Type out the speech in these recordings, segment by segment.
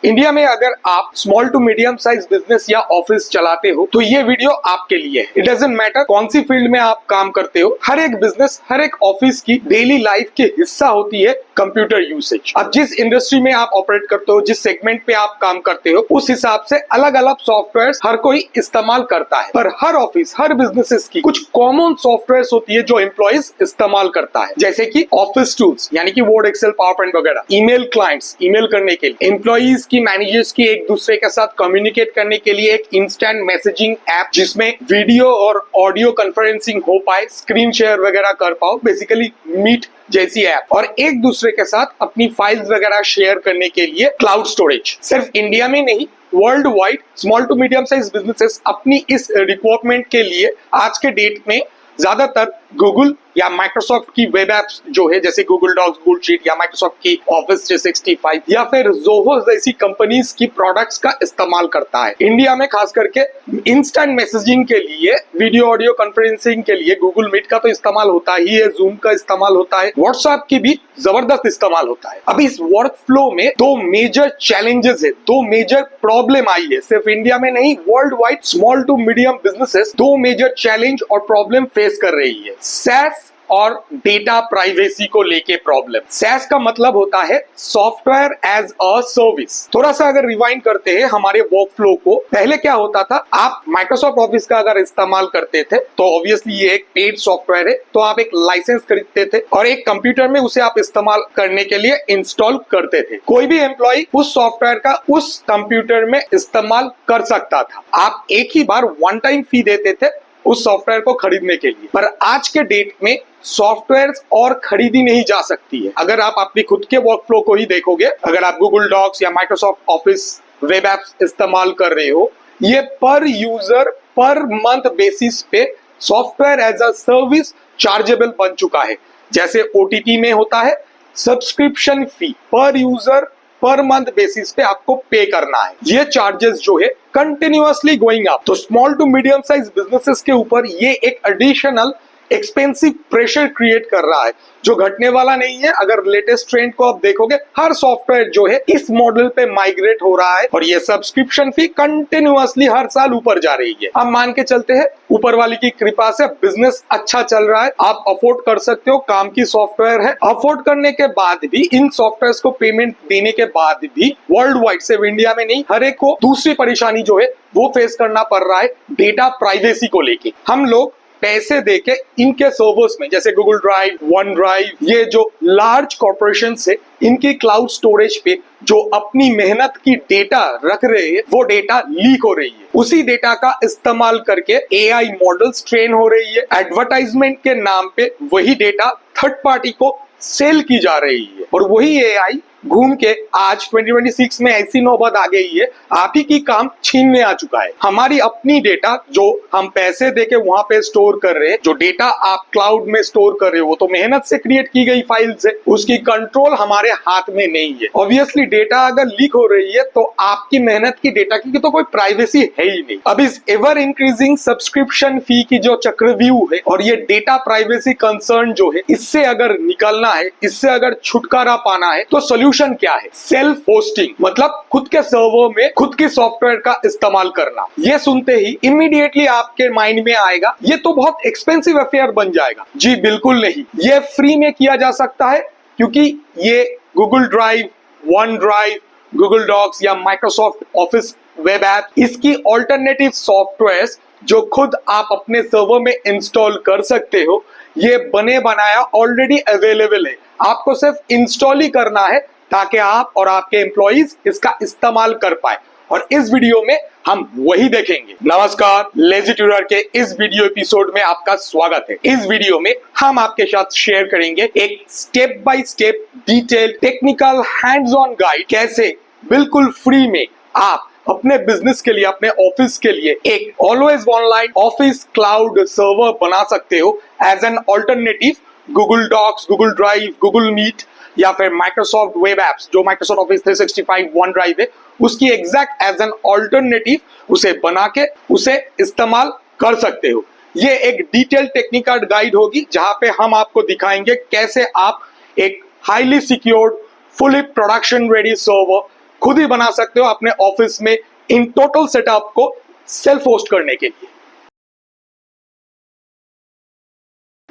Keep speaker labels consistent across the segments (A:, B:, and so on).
A: India में अगर आप small to medium size business या ऑफिस चलाते हो तो ये वीडियो आपके लिए है। इट डजंट मैटर कौन सी फील्ड में आप काम करते हो, हर एक बिजनेस, हर एक ऑफिस की डेली लाइफ की हिस्सा होती है कंप्यूटर यूसेज। अब जिस इंडस्ट्री में आप ऑपरेट करते हो, जिस सेगमेंट पे आप काम करते हो, उस हिसाब से अलग अलग सॉफ्टवेयर हर कोई इस्तेमाल करता है। पर हर ऑफिस, हर बिजनेसेस की कुछ कॉमन सॉफ्टवेयर होती है जो एम्प्लॉइज इस्तेमाल करता है, जैसे कि ऑफिस टूल्स यानी कि वर्ड, एक्सेल, पावर पॉइंट वगैरह, ईमेल क्लाइंट्स ईमेल करने के लिए, एम्प्लॉइज की, मैनेजर्स की एक दूसरे के साथ कम्युनिकेट करने के लिए एक इंस्टेंट मैसेजिंग ऐप जिसमें वीडियो और ऑडियो कॉन्फ्रेंसिंग हो पाए, स्क्रीन शेयर वगैरह कर पाओ, बेसिकली मीट जैसी ऐप, और एक दूसरे के साथ अपनी फाइल्स वगैरह शेयर करने के लिए क्लाउड स्टोरेज। सिर्फ इंडिया में नहीं, world wide small to medium size businesses अपनी इस रिक्वायरमेंट के लिए आज के डेट में ज्यादातर गूगल या माइक्रोसॉफ्ट की वेब एप्स जो है, जैसे गूगल डॉक्स, गूगल शीट या माइक्रोसॉफ्ट की ऑफिस 365 या फिर जोहो जैसी कंपनीज की प्रोडक्ट्स का इस्तेमाल करता है। इंडिया में खास करके इंस्टेंट मैसेजिंग के लिए, वीडियो ऑडियो कॉन्फ्रेंसिंग के लिए गूगल मीट का तो इस्तेमाल होता ही है, जूम का इस्तेमाल होता है, व्हाट्सएप की भी जबरदस्त इस्तेमाल होता है। अब इस वर्क फ्लो में दो मेजर चैलेंजेस है, दो मेजर प्रॉब्लम आई है। सिर्फ इंडिया में नहीं, world wide small to medium businesses दो मेजर चैलेंज और प्रॉब्लम फेस कर रही है। SaaS और डेटा प्राइवेसी को लेके प्रॉब्लम। SaaS का मतलब होता है सॉफ्टवेयर एज अ सर्विस। थोड़ा सा अगर रिवाइंड करते हैं हमारे वर्क फ्लो को, पहले क्या होता था, आप माइक्रोसॉफ्ट ऑफिस का अगर इस्तेमाल करते थे तो ऑब्वियसली ये एक पेड सॉफ्टवेयर है, तो आप एक लाइसेंस खरीदते थे और एक कंप्यूटर में उसे आप इस्तेमाल करने के लिए इंस्टॉल करते थे। कोई भी एम्प्लॉय उस सॉफ्टवेयर का उस कंप्यूटर में इस्तेमाल कर सकता था। आप एक ही बार वन टाइम फी देते थे उस सॉफ्टवेयर को खरीदने के लिए। पर आज के डेट में सॉफ्टवेयर और खरीदी नहीं जा सकती है। अगर आप अपनी खुद के वर्क फ्लो को ही देखोगे, अगर आप गूगल डॉक्स या माइक्रोसॉफ्ट ऑफिस वेब एप्स इस्तेमाल कर रहे हो, ये पर यूजर पर मंथ बेसिस पे software as a service chargeable बन चुका है। जैसे OTT में होता है सब्सक्रिप्शन फी, पर यूजर पर मंथ बेसिस पे आपको पे करना है। ये चार्जेस जो है कंटिन्यूअसली गोइंग अप। तो small to medium size businesses के ऊपर ये एक एडिशनल एक्सपेंसिव प्रेशर क्रिएट कर रहा है जो घटने वाला नहीं है। अगर लेटेस्ट ट्रेंड को आप देखोगे, हर सॉफ्टवेयर जो है इस मॉडल पे माइग्रेट हो रहा है और ये सब्सक्रिप्शन फी कंटिन्यूअसली हर साल ऊपर जा रही है। अब मान के चलते हैं ऊपर वाली की कृपा से बिजनेस अच्छा चल रहा है, आप अफोर्ड कर सकते हो, काम की सॉफ्टवेयर है। अफोर्ड करने के बाद भी, इन सॉफ्टवेयर को पेमेंट देने के बाद भी वर्ल्ड वाइड, सिर्फ इंडिया में नहीं, हर एक को दूसरी परेशानी जो है वो फेस करना पड़ रहा है डेटा प्राइवेसी को लेके। हम लोग पैसे देके इनके सर्वर्स में, जैसे गूगल ड्राइव, वन ड्राइव, ये जो लार्ज कॉर्पोरेशन है, इनकी क्लाउड स्टोरेज पे जो अपनी मेहनत की डेटा रख रहे हैं, वो डेटा लीक हो रही है। उसी डेटा का इस्तेमाल करके AI मॉडल्स ट्रेन हो रही है। एडवर्टाइजमेंट के नाम पे वही डेटा थर्ड पार्टी को सेल की जा रही है और वही AI घूम के आज 2026 में ऐसी नौबत आ गई है, आप ही की काम छीनने आ चुका है। हमारी अपनी डेटा जो हम पैसे देके वहां पे स्टोर कर रहे हैं, जो डेटा आप क्लाउड में स्टोर कर रहे हो, वो तो मेहनत से क्रिएट की गई फाइल्स है, उसकी कंट्रोल हमारे हाथ में नहीं है। ऑब्वियसली डेटा अगर लीक हो रही है तो आपकी मेहनत की डेटा की तो कोई प्राइवेसी है ही नहीं। अब इस एवर इंक्रीजिंग सब्सक्रिप्शन फी की जो चक्रव्यूह है और ये डेटा प्राइवेसी कंसर्न जो है, इससे अगर निकलना है, इससे अगर छुटकारा पाना है, तो सोल्यूशन क्या है? सेल्फ होस्टिंग, मतलब खुद के सर्वर में खुद की सॉफ्टवेयर का इस्तेमाल करना। ये सुनते ही इमीडिएटली आपके माइंड में आएगा ये तो बहुत एक्सपेंसिव अफेयर बन जाएगा। जी बिल्कुल नहीं, ये फ्री में किया जा सकता है, क्योंकि ये Google drive, one drive, Google docs या माइक्रोसॉफ्ट ऑफिस वेब ऐप, इसकी ऑल्टरनेटिव सॉफ्टवेयर्स जो खुद आप अपने सर्वर में इंस्टॉल कर सकते हो, ये बने बनाया ऑलरेडी अवेलेबल है। आपको सिर्फ इंस्टॉल ही करना है ताकि आप और आपके एम्प्लॉइज इसका इस्तेमाल कर पाए, और इस वीडियो में हम वही देखेंगे। नमस्कार, लेजी ट्यूटर के इस वीडियो एपिसोड में आपका स्वागत है। इस वीडियो में हम आपके साथ शेयर करेंगे एक step by step detail technical hands on guide, कैसे बिल्कुल फ्री में आप अपने बिजनेस के लिए, अपने ऑफिस के लिए एक always online office cloud server बना सकते हो as an alternative Google docs, Google drive, Google meet या फिर माइक्रोसॉफ्ट वेब एप्स जो माइक्रोसॉफ्ट ऑफिस 365 वन ड्राइव है, उसकी एग्जैक्ट एज एन ऑल्टरनेटिव उसे बना के उसे इस्तेमाल कर सकते हो। ये एक डिटेल टेक्निकल गाइड होगी जहां पे हम आपको दिखाएंगे कैसे आप एक highly secured, fully production ready server खुद ही बना सकते हो अपने ऑफिस में इन टोटल सेटअप को सेल्फ होस्ट करने के लिए।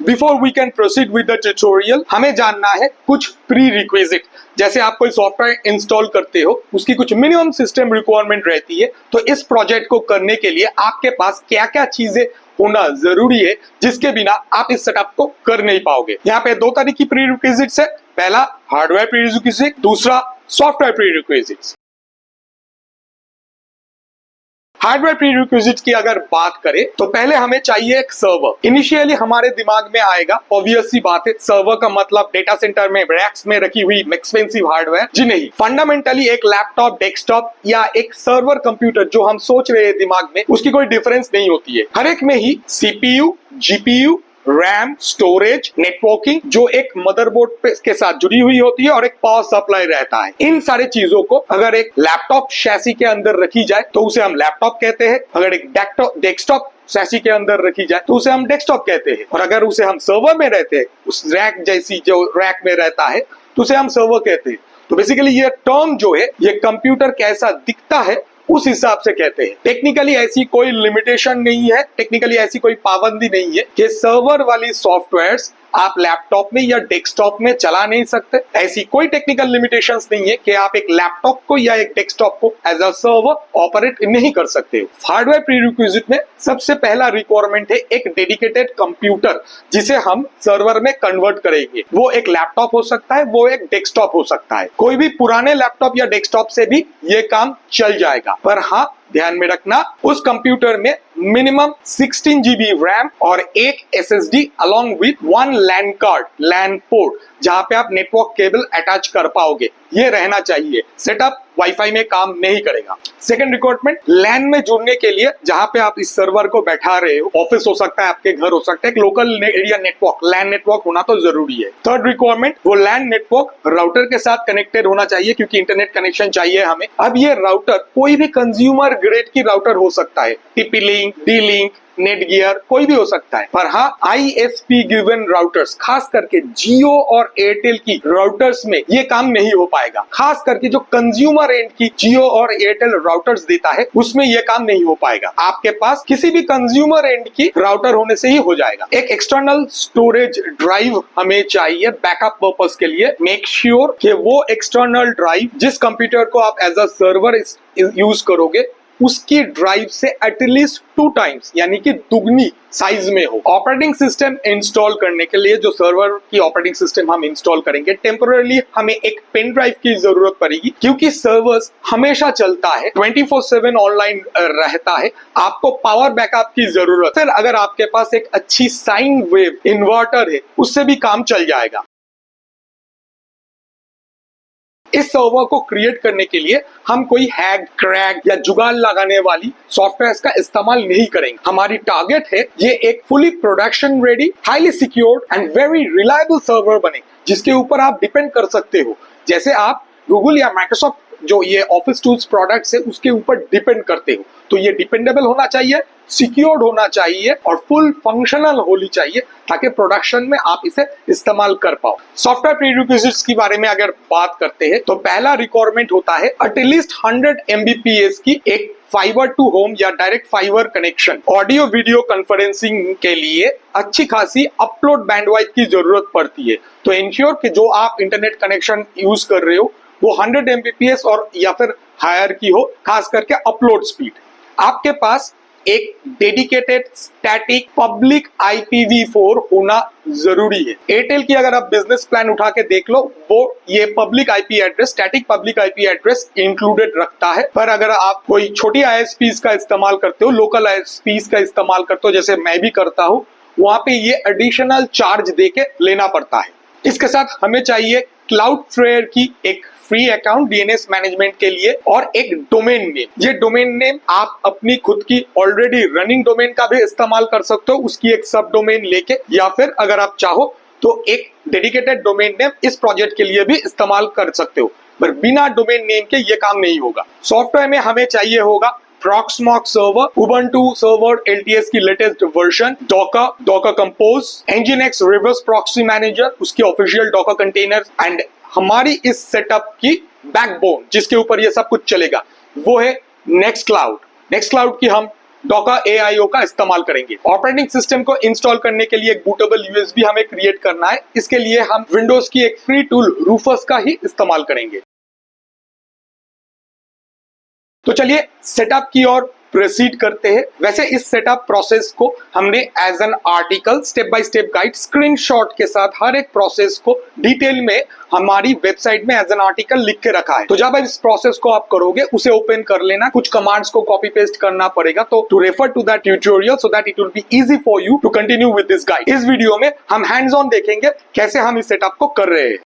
A: Before we can proceed with the tutorial, हमें जानना है कुछ प्री रिक्विजिट। जैसे आप कोई सॉफ्टवेयर इंस्टॉल करते हो, उसकी कुछ मिनिमम सिस्टम रिक्वायरमेंट रहती है। तो इस प्रोजेक्ट को करने के लिए आपके पास क्या क्या चीजें होना जरूरी है, जिसके बिना आप इस सेटअप को कर नहीं पाओगे। यहाँ पे दो तरह की प्री रिक्विजिट्स है। पहला हार्डवेयर प्री रिक्विजिट, दूसरा सॉफ्टवेयर प्री रिक्विजिट्स। हार्डवेयर प्रीरिक्विजिट्स की अगर बात करें तो पहले हमें चाहिए एक सर्वर। इनिशियली हमारे दिमाग में आएगा, ऑब्वियस सी बात है, सर्वर का मतलब डेटा सेंटर में रैक्स में रखी हुई एक्सपेंसिव हार्डवेयर। जी नहीं, फंडामेंटली एक लैपटॉप, डेस्कटॉप या एक सर्वर कंप्यूटर जो हम सोच रहे हैं दिमाग में, उसकी कोई डिफरेंस नहीं होती है। हर एक में ही CPU, GPU, RAM, storage, networking जो एक मदरबोर्ड के साथ जुड़ी हुई होती है और एक पावर सप्लाई रहता है। इन सारे चीजों को अगर एक लैपटॉप शैसी के अंदर रखी जाए तो उसे हम लैपटॉप कहते हैं। अगर एक डेस्कटॉप शैसी के अंदर रखी जाए तो उसे हम डेस्कटॉप कहते हैं। और अगर उसे हम सर्वर में रहते हैं, उस रैक जैसी जो रैक में रहता है, तो उसे हम सर्वर कहते हैं। तो बेसिकली ये टर्म जो है, ये कंप्यूटर कैसा दिखता है उस हिसाब से कहते हैं। टेक्निकली ऐसी कोई लिमिटेशन नहीं है, टेक्निकली ऐसी कोई पाबंदी नहीं है कि सर्वर वाली सॉफ्टवेयर्स आप लैपटॉप में या डेस्कटॉप में चला नहीं सकते। ऐसी कोई टेक्निकल लिमिटेशंस नहीं है कि आप एक लैपटॉप को या एक डेस्कटॉप को एज अ सर्वर ऑपरेट नहीं कर सकते हो। हार्डवेयर प्रीरिक्विजिट में सबसे पहला रिक्वायरमेंट है एक डेडिकेटेड कंप्यूटर, जिसे हम सर्वर में कन्वर्ट करेंगे। वो एक लैपटॉप हो सकता है, वो एक डेस्कटॉप हो सकता है। कोई भी पुराने लैपटॉप या डेस्कटॉप से भी ये काम चल जाएगा। पर हाँ, ध्यान में रखना, उस कंप्यूटर में मिनिमम 16 GB रैम और एक SSD along with 1 LAN card, LAN port, जहां पे आप नेटवर्क केबल अटैच कर पाओगे, ये रहना चाहिए। सेटअप वाईफाई में काम नहीं करेगा। सेकंड रिक्वायरमेंट, LAN में जुड़ने के लिए जहां पे आप इस सर्वर को बैठा रहे हो, ऑफिस हो सकता है, आपके घर हो सकता है, एक local area network, LAN network होना तो जरूरी है। थर्ड रिक्वायरमेंट, वो LAN नेटवर्क राउटर के साथ कनेक्टेड होना चाहिए, क्योंकि इंटरनेट कनेक्शन चाहिए हमें। अब ये राउटर कोई भी कंज्यूमर ग्रेड की राउटर हो सकता है, TP-Link, D-Link, नेटगियर, कोई भी हो सकता है। पर हाँ, ISP गिवन राउटर्स, खास करके जियो और एयरटेल की राउटर्स में ये काम नहीं हो पाएगा। खास करके जो कंज्यूमर एंड की जियो और एयरटेल राउटर्स देता है, उसमें ये काम नहीं हो पाएगा। आपके पास किसी भी कंज्यूमर एंड की राउटर होने से ही हो जाएगा। एक एक्सटर्नल स्टोरेज ड्राइव हमें चाहिए बैकअप पर्पस के लिए। मेक श्योर कि वो एक्सटर्नल ड्राइव जिस कंप्यूटर को आप एज अ सर्वर यूज करोगे, उसकी ड्राइव से एटलीस्ट 2 टाइम्स यानी कि दुगनी साइज में हो। ऑपरेटिंग सिस्टम इंस्टॉल करने के लिए जो सर्वर की ऑपरेटिंग सिस्टम हम इंस्टॉल करेंगे, टेम्पोरली हमें एक पेन ड्राइव की जरूरत पड़ेगी, क्योंकि सर्वर्स हमेशा चलता है, 24/7 ऑनलाइन रहता है। आपको पावर बैकअप की जरूरत है। अगर आपके पास एक अच्छी साइन वेव इन्वर्टर है, उससे भी काम चल जाएगा। इस सर्वर को क्रिएट करने के लिए हम कोई हैक, क्रैक या जुगाड़ लगाने वाली सॉफ्टवेयर का इस्तेमाल नहीं करेंगे। हमारी टारगेट है ये एक fully production ready, highly secured and very reliable server बने, जिसके ऊपर आप डिपेंड कर सकते हो। जैसे आप गूगल या माइक्रोसॉफ्ट जो ये ऑफिस टूल्स प्रोडक्ट्स है, उसके ऊपर डिपेंड करते हो। तो ये डिपेंडेबल होना चाहिए, सिक्योर्ड होना चाहिए और फुल फंक्शनल होनी चाहिए, ताकि प्रोडक्शन में आप इसे इस्तेमाल कर पाओ। सॉफ्टवेयर प्रीरिक्विजिट्स के बारे में अगर बात करते हैं तो पहला रिक्वायरमेंट होता है एटलीस्ट 100 Mbps की एक फाइबर टू होम या direct fibre connection. Audio video conferencing के लिए अच्छी खासी अपलोड बैंडविड्थ की जरूरत पड़ती है। तो इंश्योर कि जो आप इंटरनेट कनेक्शन यूज कर रहे हो वो 100 Mbps और या फिर हायर की हो, खास करके अपलोड स्पीड। आपके पास एक डेडिकेटेड स्टैटिक पब्लिक IPv4 होना जरूरी है। एयरटेल की अगर आप बिजनेस प्लान उठा के देख लो, वो ये public IP address, static public IP address included रखता है। पर अगर आप कोई छोटी ISPs का इस्तेमाल करते हो, लोकल ISPs का इस्तेमाल करते हो, जैसे मैं भी करता हूँ, वहां पे ये एडिशनल चार्ज देके लेना पड़ता है। इसके साथ हमें चाहिए क्लाउडफ्लेयर की एक फ्री अकाउंट DNS मैनेजमेंट के लिए और एक डोमेन नेम। ये डोमेन नेम आप अपनी खुद की ऑलरेडी रनिंग डोमेन का भी इस्तेमाल कर सकते हो, उसकी एक सब डोमेन लेके, या फिर अगर आप चाहो तो एक डेडिकेटेड डोमेन नेम इस प्रोजेक्ट के लिए भी इस्तेमाल कर सकते हो। पर बिना डोमेन नेम के ये काम नहीं होगा। सॉफ्टवेयर में हमें चाहिए होगा Proxmox server, Ubuntu server LTS की latest version, Docker Compose, Nginx reverse proxy manager, उसकी ऑफिशियल Docker कंटेनर एंड हमारी इस सेटअप की बैकबोन जिसके ऊपर ये सब कुछ चलेगा वो है नेक्स्ट क्लाउड। नेक्स्ट क्लाउड की हम डॉकर AIO का इस्तेमाल करेंगे। ऑपरेटिंग सिस्टम को इंस्टॉल करने के लिए एक बूटेबल USB हमें क्रिएट करना है। इसके लिए हम विंडोज की एक फ्री टूल रूफस का ही इस्तेमाल करेंगे। तो चलिए सेटअप की ओर प्रोसीड करते हैं। वैसे इस सेटअप प्रोसेस को हमने as an article step by step guide screenshot के साथ हर एक प्रोसेस को डिटेल में हमारी वेबसाइट में एज एन आर्टिकल लिख के रखा है। तो जब इस प्रोसेस को आप करोगे उसे ओपन कर लेना, कुछ कमांड्स को कॉपी पेस्ट करना पड़ेगा। तो to refer to that tutorial so that it will be easy for you to continue with this guide. इस वीडियो में हम हैंड्स ऑन देखेंगे कैसे हम इस सेटअप को कर रहे हैं।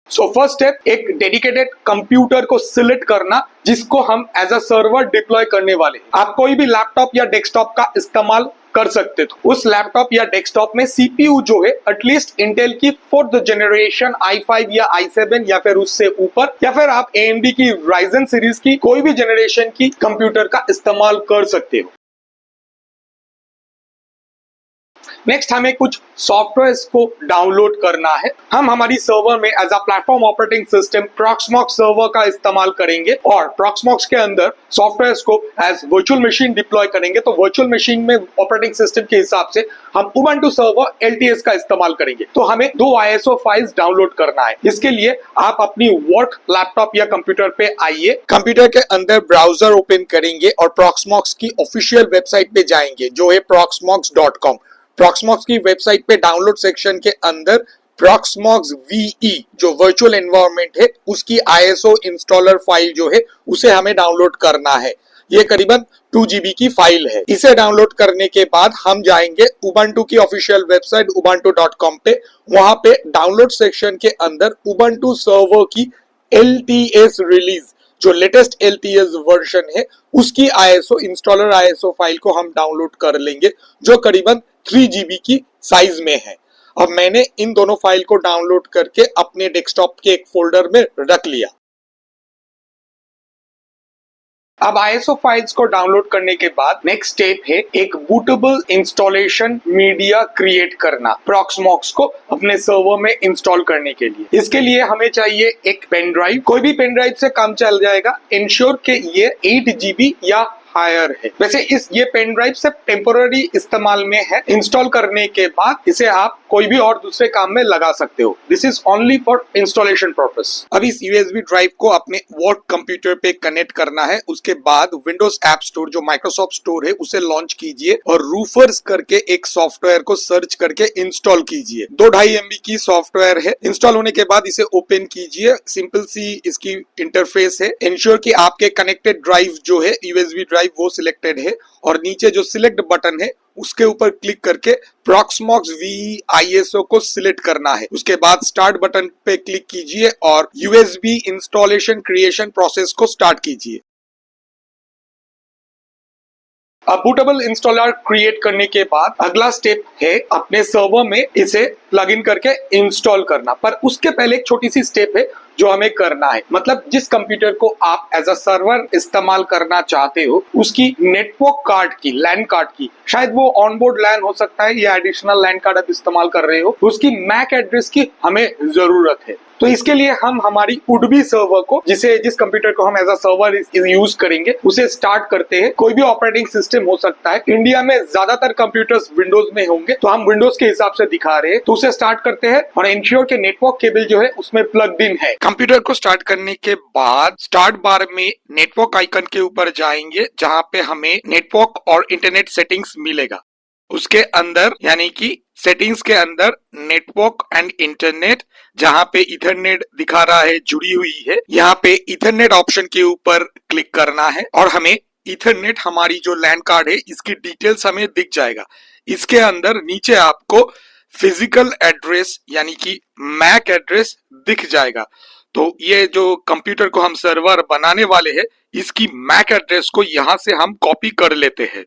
A: सो फर्स्ट स्टेप, एक डेडिकेटेड कंप्यूटर को सिलेक्ट करना जिसको हम एज अ सर्वर डिप्लॉय करने वाले। आप कोई भी लैपटॉप या डेस्कटॉप का इस्तेमाल कर सकते थे। उस लैपटॉप या डेस्कटॉप में CPU जो है एटलीस्ट इंटेल की 4th जनरेशन i5 या i7 या फिर उससे ऊपर, या फिर आप AMD की Ryzen सीरीज की कोई भी जनरेशन की कंप्यूटर का इस्तेमाल कर सकते हो। नेक्स्ट हमें कुछ सॉफ्टवेयर्स को डाउनलोड करना है। हम हमारी सर्वर में as a platform operating system Proxmox server का इस्तेमाल करेंगे और प्रॉक्समॉक्स के अंदर सॉफ्टवेयर्स को एज वर्चुअल मशीन डिप्लॉय करेंगे। तो वर्चुअल मशीन में ऑपरेटिंग सिस्टम के हिसाब से हम उबंटू सर्वर LTS का इस्तेमाल करेंगे। तो हमें 2 ISO फाइल्स डाउनलोड करना है। इसके लिए आप अपनी वर्क लैपटॉप या कंप्यूटर पे आइए, कंप्यूटर के अंदर ब्राउजर ओपन करेंगे और प्रॉक्समॉक्स की ऑफिशियल वेबसाइट पे जाएंगे जो है proxmox.com। प्रॉक्समॉक्स की वेबसाइट पे डाउनलोड सेक्शन के अंदर प्रॉक्समॉक्स VE जो वर्चुअल एनवायरनमेंट है उसकी ISO इंस्टॉलर फाइल जो है उसे हमें डाउनलोड करना है। ये करीबन 2 GB की फाइल है। इसे डाउनलोड करने के बाद हम जाएंगे उबंटू की ऑफिशियल वेबसाइट ubuntu.com पे। वहां पे डाउनलोड सेक्शन के अंदर उबंटू सर्वर की LTS रिलीज जो लेटेस्ट LTS वर्जन है उसकी ISO इंस्टॉलर ISO फाइल को हम डाउनलोड कर लेंगे जो करीबन 3 GB की साइज में है। अब मैंने इन दोनों फाइल को डाउनलोड करके अपने डेस्कटॉप के एक फोल्डर में रख लिया। अब ISO फाइल्स को डाउनलोड करने के बाद नेक्स्ट स्टेप है एक बूटेबल इंस्टॉलेशन मीडिया क्रिएट करना प्रॉक्समॉक्स को अपने सर्वर में इंस्टॉल करने के लिए। इसके लिए हमें चाहिए एक पेन ड्राइव, कोई भी पेन ड्राइव से काम चल जाएगा। इंश्योर के ये 8 GB या हायर है। वैसे ये पेन ड्राइव सिर्फ टेम्पोररी इस्तेमाल में है। इंस्टॉल करने के बाद इसे आप कोई भी और दूसरे काम में लगा सकते हो। This is only for installation purpose. अब इस USB ड्राइव को अपने वर्क कंप्यूटर पे कनेक्ट करना है। उसके बाद विंडोज ऐप स्टोर जो माइक्रोसॉफ्ट स्टोर है उसे लॉन्च कीजिए और रूफर्स करके एक सॉफ्टवेयर को सर्च करके इंस्टॉल कीजिए। 2.5 MB की सॉफ्टवेयर है। इंस्टॉल होने के बाद इसे ओपन कीजिए। सिंपल सी इसकी इंटरफेस है। इंश्योर कि आपके कनेक्टेड ड्राइव जो है USB ड्राइव वो सिलेक्टेड है और नीचे जो सिलेक्ट बटन है उसके ऊपर क्लिक करके प्रॉक्समॉक्स VE ISO को सिलेक्ट करना है। उसके बाद स्टार्ट बटन पे क्लिक कीजिए और USB इंस्टॉलेशन क्रिएशन प्रोसेस को स्टार्ट कीजिए। अब बूटेबल इंस्टॉलर क्रिएट करने के बाद अगला स्टेप है अपने सर्वर में इसे प्लग इन करके इंस्टॉल करना। पर उसके पहले एक छोटी सी स्टेप है जो हमें करना है। मतलब जिस कंप्यूटर को आप एज अ सर्वर इस्तेमाल करना चाहते हो उसकी नेटवर्क कार्ड की, लैन कार्ड की, शायद वो ऑनबोर्ड लैन हो सकता है या एडिशनल लैन कार्ड आप इस्तेमाल कर रहे हो, उसकी मैक एड्रेस की हमें जरूरत है। तो इसके लिए हम हमारी वुड-बी सर्वर को जिस कंप्यूटर को हम एज अ सर्वर यूज करेंगे उसे स्टार्ट करते हैं। कोई भी ऑपरेटिंग सिस्टम हो सकता है। इंडिया में ज्यादातर कंप्यूटर्स विंडोज में होंगे तो हम विंडोज के हिसाब से दिखा रहे हैं। तो उसे स्टार्ट करते हैं और इंश्योर के नेटवर्क केबल जो है उसमें प्लग्ड इन है। कंप्यूटर को स्टार्ट करने के बाद स्टार्ट बार में नेटवर्क आइकन के ऊपर जाएंगे जहां पे हमें नेटवर्क और इंटरनेट सेटिंग्स मिलेगा। उसके अंदर यानी कि सेटिंग्स के अंदर नेटवर्क एंड इंटरनेट जहां पे इथरनेट दिखा रहा है जुड़ी हुई है, यहाँ पे इथरनेट ऑप्शन के ऊपर क्लिक करना है और हमें इथरनेट हमारी जो लैन कार्ड है इसकी डिटेल्स हमें दिख जाएगा। इसके अंदर नीचे आपको फिजिकल एड्रेस यानी कि मैक एड्रेस दिख जाएगा। तो ये जो कंप्यूटर को हम सर्वर बनाने वाले हैं इसकी मैक एड्रेस को यहां से हम कॉपी कर लेते हैं।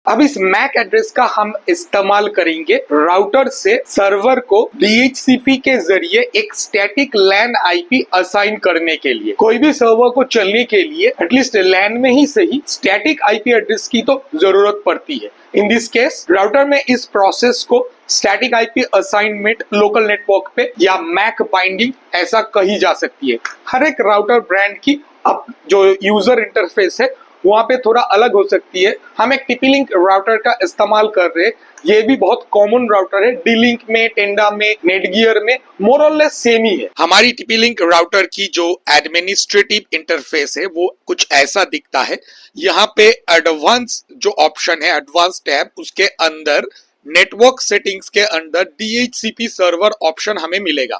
A: अब इस मैक एड्रेस का हम इस्तेमाल करेंगे राउटर से सर्वर को DHCP के जरिए एक स्टैटिक लैन आईपी असाइन करने के लिए। कोई भी सर्वर को चलने के लिए एटलीस्ट लैन में ही सही स्टैटिक आईपी एड्रेस की तो जरूरत पड़ती है। इन दिस केस राउटर में इस प्रोसेस को static IP assignment local network पे या मैक बाइंडिंग ऐसा कही जा सकती है। हर एक राउटर ब्रांड की अब जो यूजर इंटरफेस है वहां पे थोड़ा अलग हो सकती है। हम एक टीपी-लिंक राउटर का इस्तेमाल कर रहे हैं, ये भी बहुत कॉमन राउटर है। डी-लिंक में, टेंडा में, नेटगियर में मोर और लेस सेम ही है। हमारी टीपी-लिंक राउटर की जो एडमिनिस्ट्रेटिव इंटरफेस है वो कुछ ऐसा दिखता है। यहाँ पे एडवांस जो ऑप्शन है, एडवांस टैब, उसके अंदर नेटवर्क सेटिंग्स के अंदर DHCP सर्वर ऑप्शन हमें मिलेगा।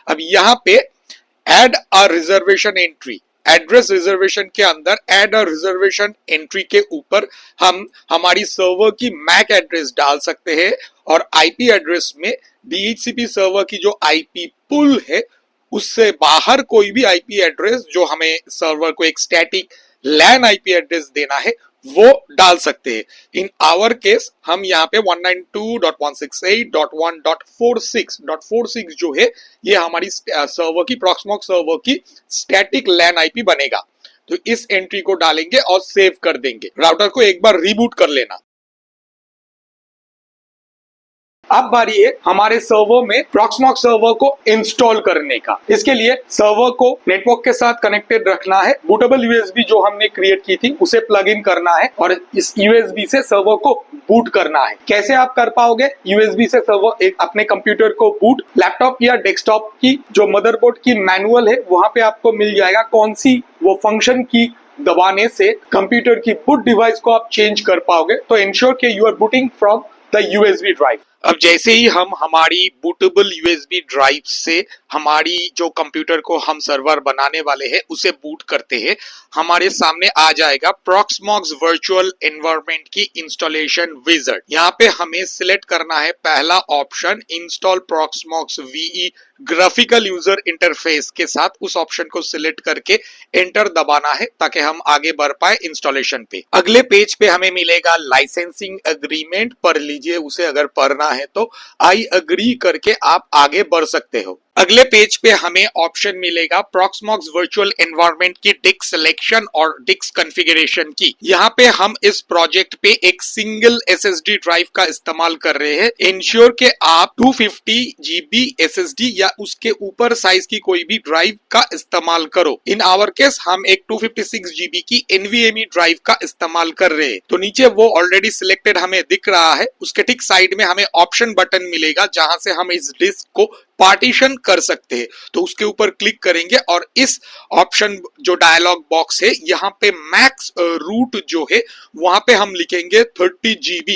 A: अब यहाँ पे add a reservation entry, address reservation के अंदर एड अ रिजर्वेशन एंट्री के ऊपर हम हमारी सर्वर की मैक एड्रेस डाल सकते हैं और आईपी एड्रेस में DHCP सर्वर की जो आईपी पुल है उससे बाहर कोई भी आईपी एड्रेस जो हमें सर्वर को एक स्टैटिक लैन आईपी एड्रेस देना है वो डाल सकते हैं। इन आवर केस हम यहाँ पे 192.168.1.46 जो है ये हमारी सर्वर की प्रॉक्समॉक्स सर्वर की स्टैटिक लैन आईपी बनेगा। तो इस एंट्री को डालेंगे और सेव कर देंगे। राउटर को एक बार रीबूट कर लेना। अब बारी है हमारे सर्वर में प्रॉक्समॉक्स सर्वर को इंस्टॉल करने का। इसके लिए सर्वर को नेटवर्क के साथ कनेक्टेड रखना है। बूटेबल यूएसबी जो हमने क्रिएट की थी उसे प्लग इन करना है और इस यूएसबी से सर्वर को बूट करना है। कैसे आप कर पाओगे यूएसबी से सर्वर? एक अपने कंप्यूटर को बूट, लैपटॉप या डेस्कटॉप की जो मदरबोर्ड की मैनुअल है वहां पे आपको मिल जाएगा कौन सी वो फंक्शन की दबाने से कंप्यूटर की बूट डिवाइस को आप चेंज कर पाओगे। तो इंश्योर के you are booting from the USB drive. अब जैसे ही हम हमारी बूटेबल यूएसबी ड्राइव से हमारी जो कंप्यूटर को हम सर्वर बनाने वाले हैं उसे बूट करते हैं, हमारे सामने आ जाएगा प्रॉक्समॉक्स वर्चुअल एनवायरनमेंट की इंस्टॉलेशन विजार्ड। यहाँ पे हमें सिलेक्ट करना है पहला option, install Proxmox VE graphical user interface के साथ। उस ऑप्शन को सिलेक्ट करके एंटर दबाना है ताकि हम आगे बढ़ पाए इंस्टॉलेशन पे। अगले पेज पे हमें मिलेगा लाइसेंसिंग एग्रीमेंट, पढ़ लीजिए उसे अगर पढ़ना है तो। आई अग्री करके आप आगे बढ़ सकते हो। अगले पेज पे हमें ऑप्शन मिलेगा प्रॉक्समॉक्स वर्चुअल एनवायरनमेंट की डिस्क सिलेक्शन और डिस्क कॉन्फ़िगरेशन की। यहाँ पे हम इस प्रोजेक्ट पे एक सिंगल SSD ड्राइव का इस्तेमाल कर रहे हैं। इंश्योर के आप 250 GB SSD या उसके ऊपर साइज की कोई भी ड्राइव का इस्तेमाल करो। इन आवर केस हम एक 256 GB की NVMe ड्राइव का इस्तेमाल कर रहे हैं। तो नीचे वो ऑलरेडी सिलेक्टेड हमें दिख रहा है, उसके ठीक साइड में हमें ऑप्शन बटन मिलेगा जहां से हम इस डिस्क को पार्टीशन कर सकते हैं। तो उसके ऊपर क्लिक करेंगे और इस ऑप्शन जो डायलॉग बॉक्स है यहाँ पे मैक्स रूट जो है वहां पे हम लिखेंगे 30 GB,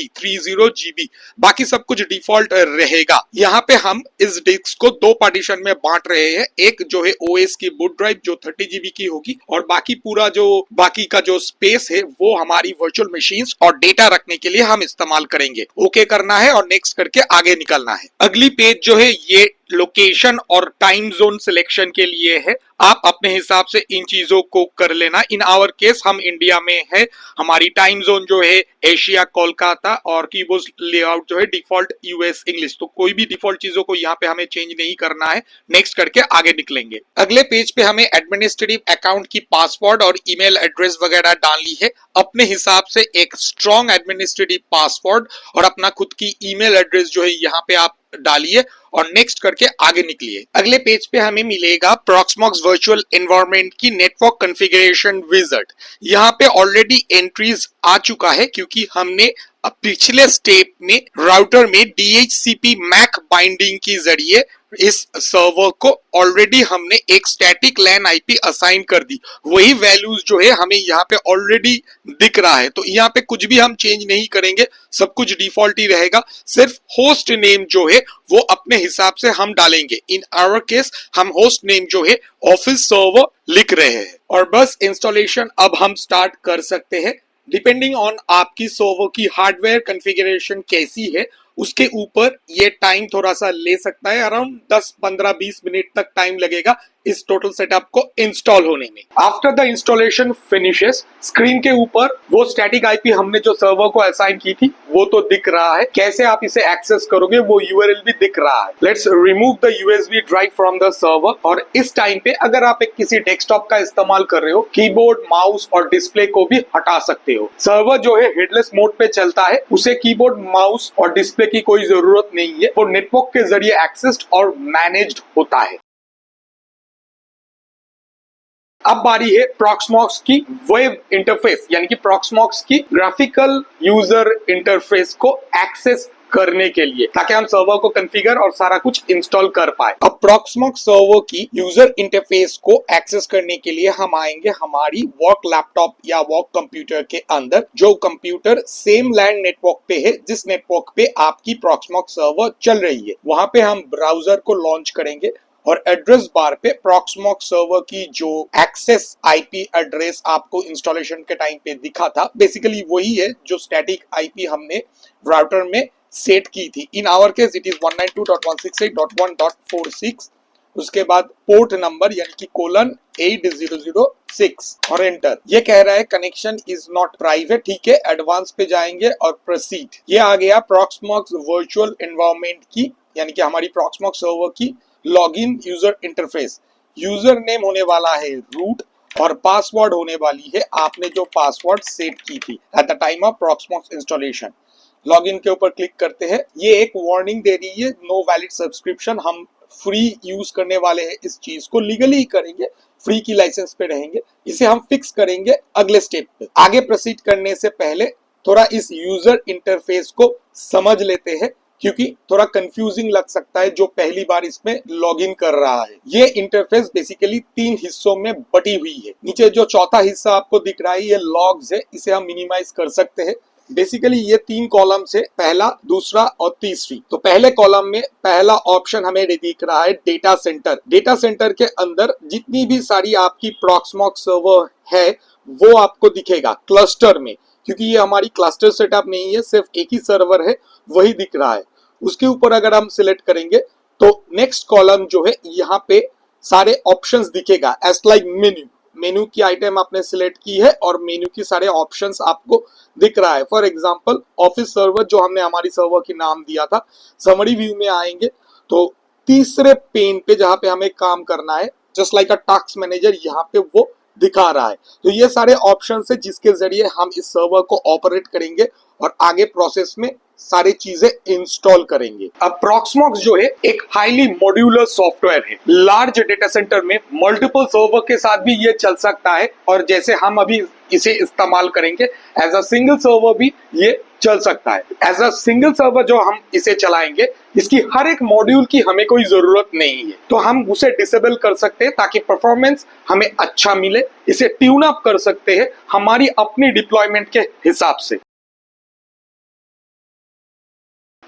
A: बाकी सब कुछ डिफॉल्ट रहेगा। यहाँ पे हम इस डिस्क को दो पार्टीशन में बांट रहे हैं, एक जो है OS की बूट ड्राइव जो 30 GB की होगी और बाकी पूरा जो बाकी का जो स्पेस है वो हमारी वर्चुअल मशीन्स और डेटा रखने के लिए हम इस्तेमाल करेंगे। ओके करना है और नेक्स्ट करके आगे निकलना है। अगली पेज जो है ये लोकेशन और टाइम जोन सिलेक्शन के लिए है। आप अपने हिसाब से इन चीजों को कर लेना। इन आवर केस हम इंडिया में है, हमारी टाइम जोन जो है एशिया कोलकाता और कीबोर्ड लेआउट जो है डिफॉल्ट US इंग्लिश। तो कोई भी डिफॉल्ट चीजों को यहाँ पे हमें चेंज नहीं करना है। नेक्स्ट करके आगे निकलेंगे। अगले पेज पे हमें एडमिनिस्ट्रेटिव अकाउंट की पासवर्ड और ईमेल एड्रेस वगैरह डालनी है। अपने हिसाब से एक स्ट्रॉन्ग एडमिनिस्ट्रेटिव पासवर्ड और अपना खुद की ईमेल एड्रेस जो है यहाँ पे आप डालिए और नेक्स्ट करके आगे निकलिए। अगले पेज पे हमें मिलेगा प्रॉक्समॉक्स वर्चुअल एनवायरनमेंट की नेटवर्क कॉन्फ़िगरेशन विजार्ड। यहाँ पे ऑलरेडी एंट्रीज आ चुका है क्योंकि हमने पिछले स्टेप में राउटर में DHCP मैक बाइंडिंग के जरिए इस सर्वर को ऑलरेडी हमने एक स्टैटिक लैन आईपी असाइन कर दी। वही वैल्यूज जो है हमें यहाँ पे ऑलरेडी दिख रहा है। तो यहाँ पे कुछ भी हम चेंज नहीं करेंगे, सब कुछ डिफॉल्ट ही रहेगा। सिर्फ होस्ट नेम जो है वो अपने हिसाब से हम डालेंगे। इन आवर केस हम होस्ट नेम जो है ऑफिस सर्वर लिख रहे हैं और बस इंस्टॉलेशन अब हम स्टार्ट कर सकते हैं। डिपेंडिंग ऑन आपकी सर्वर की हार्डवेयर कॉन्फ़िगरेशन कैसी है उसके ऊपर ये टाइम थोड़ा सा ले सकता है, अराउंड 10-15-20 मिनट तक टाइम लगेगा इस टोटल सेटअप को इंस्टॉल होने में। After the installation finishes, screen के ऊपर वो स्टैटिक आईपी हमने जो सर्वर को असाइन की थी वो तो दिख रहा है, कैसे आप इसे एक्सेस करोगे वो यूआरएल भी दिख रहा है। Let's remove the USB drive from the server. और इस टाइम पे अगर आप एक किसी डेस्कटॉप का इस्तेमाल कर रहे हो, कीबोर्ड, माउस और डिस्प्ले को भी हटा सकते हो। सर्वर जो है हेडलेस मोड पे चलता है, उसे कीबोर्ड, माउस और डिस्प्ले की कोई जरूरत नहीं है, वो नेटवर्क के जरिए एक्सेस्ड और मैनेज्ड होता है। अब बारी है प्रॉक्समॉक्स की वेब इंटरफेस यानी कि प्रॉक्समॉक्स की ग्राफिकल यूजर इंटरफेस को एक्सेस करने के लिए, ताकि हम सर्वर को कॉन्फ़िगर और सारा कुछ इंस्टॉल कर पाए। अब प्रॉक्समॉक्स सर्वर की यूजर इंटरफेस को एक्सेस करने के लिए हम आएंगे हमारी वर्क लैपटॉप या वर्क कंप्यूटर के अंदर, जो कंप्यूटर सेम लैंड नेटवर्क पे है जिस नेटवर्क पे आपकी प्रॉक्समॉक्स सर्वर चल रही है। वहां पे हम ब्राउजर को लॉन्च करेंगे और एड्रेस बार पे प्रॉक्समॉक्स सर्वर की जो एक्सेस आईपी एड्रेस आपको इंस्टॉलेशन के टाइम पे दिखा था, बेसिकली वही है जो स्टैटिक आईपी हमने राउटर में सेट की थी। In our case it is 192.168.1.46। उसके बाद पोर्ट नंबर यानी कि :8006 और एंटर। ये कह रहा है कनेक्शन इज नॉट प्राइवेट, ठीक है। एडवांस पे जाएंगे और प्रोसीड। ये आ गया प्रॉक्समॉक्स वर्चुअल एनवायरनमेंट की यानी कि हमारी प्रॉक्समॉक्स सर्वर की login user interface. User name होने वाला है रूट और पासवर्ड होने वाली है आपने जो पासवर्ड सेट की थी at the time of Proxmox installation. Login के ऊपर क्लिक करते हैं। ये एक वार्निंग दे रही है, नो वैलिड सब्सक्रिप्शन। हम फ्री यूज करने वाले हैं, इस चीज को लीगली ही करेंगे, फ्री की लाइसेंस पे रहेंगे। इसे हम फिक्स करेंगे अगले स्टेप पे। आगे प्रोसीड करने से पहले थोड़ा इस यूजर इंटरफेस को समझ लेते हैं, क्योंकि थोड़ा कंफ्यूजिंग लग सकता है जो पहली बार इसमें लॉगिन कर रहा है। ये इंटरफेस बेसिकली 3 हिस्सों में बटी हुई है। नीचे जो चौथा हिस्सा आपको दिख रहा है ये लॉग्स है, इसे हम मिनिमाइज कर सकते हैं। बेसिकली ये 3 कॉलम्स है, पहला, दूसरा और तीसरी। तो पहले कॉलम में पहला ऑप्शन हमें दिख रहा है डेटा सेंटर। डेटा सेंटर के अंदर जितनी भी सारी आपकी प्रॉक्समॉक्स सर्वर है वो आपको दिखेगा क्लस्टर में, क्योंकि ये हमारी क्लस्टर सेटअप नहीं है, सिर्फ एक ही सर्वर है, वही दिख रहा है। उसके ऊपर अगर हम सिलेक्ट करेंगे तो नेक्स्ट कॉलम जो है यहाँ पे सारे ऑप्शंस दिखेगा एज लाइक मेन्यू। मेन्यू की आइटम आपने सिलेक्ट की है और मेन्यू की सारे ऑप्शंस आपको दिख रहा है। फॉर एग्जांपल ऑफिस सर्वर जो हमने हमारी सर्वर की नाम दिया था, समरी व्यू में आएंगे तो तीसरे पेन पे जहां पे हमें काम करना है, जस्ट लाइक अ टास्क मैनेजर, यहाँ पे वो दिखा रहा है। तो ये सारे ऑप्शन है जिसके जरिए हम इस सर्वर को ऑपरेट करेंगे और आगे प्रोसेस में सारी चीजें इंस्टॉल करेंगे। अब प्रॉक्समॉक्स जो है एक हाईली मॉड्यूलर सॉफ्टवेयर है। लार्ज डेटा सेंटर में मल्टीपल सर्वर के साथ भी ये चल सकता है और जैसे हम अभी इसे इस्तेमाल करेंगे एज अ सिंगल सर्वर भी ये चल सकता है। एज अ सिंगल सर्वर जो हम इसे चलाएंगे, इसकी हर एक मॉड्यूल की हमें कोई जरूरत नहीं है, तो हम उसे डिसेबल कर सकते हैं ताकि परफॉर्मेंस हमें अच्छा मिले। इसे ट्यून अप कर सकते हैं हमारी अपनी डिप्लॉयमेंट के हिसाब से।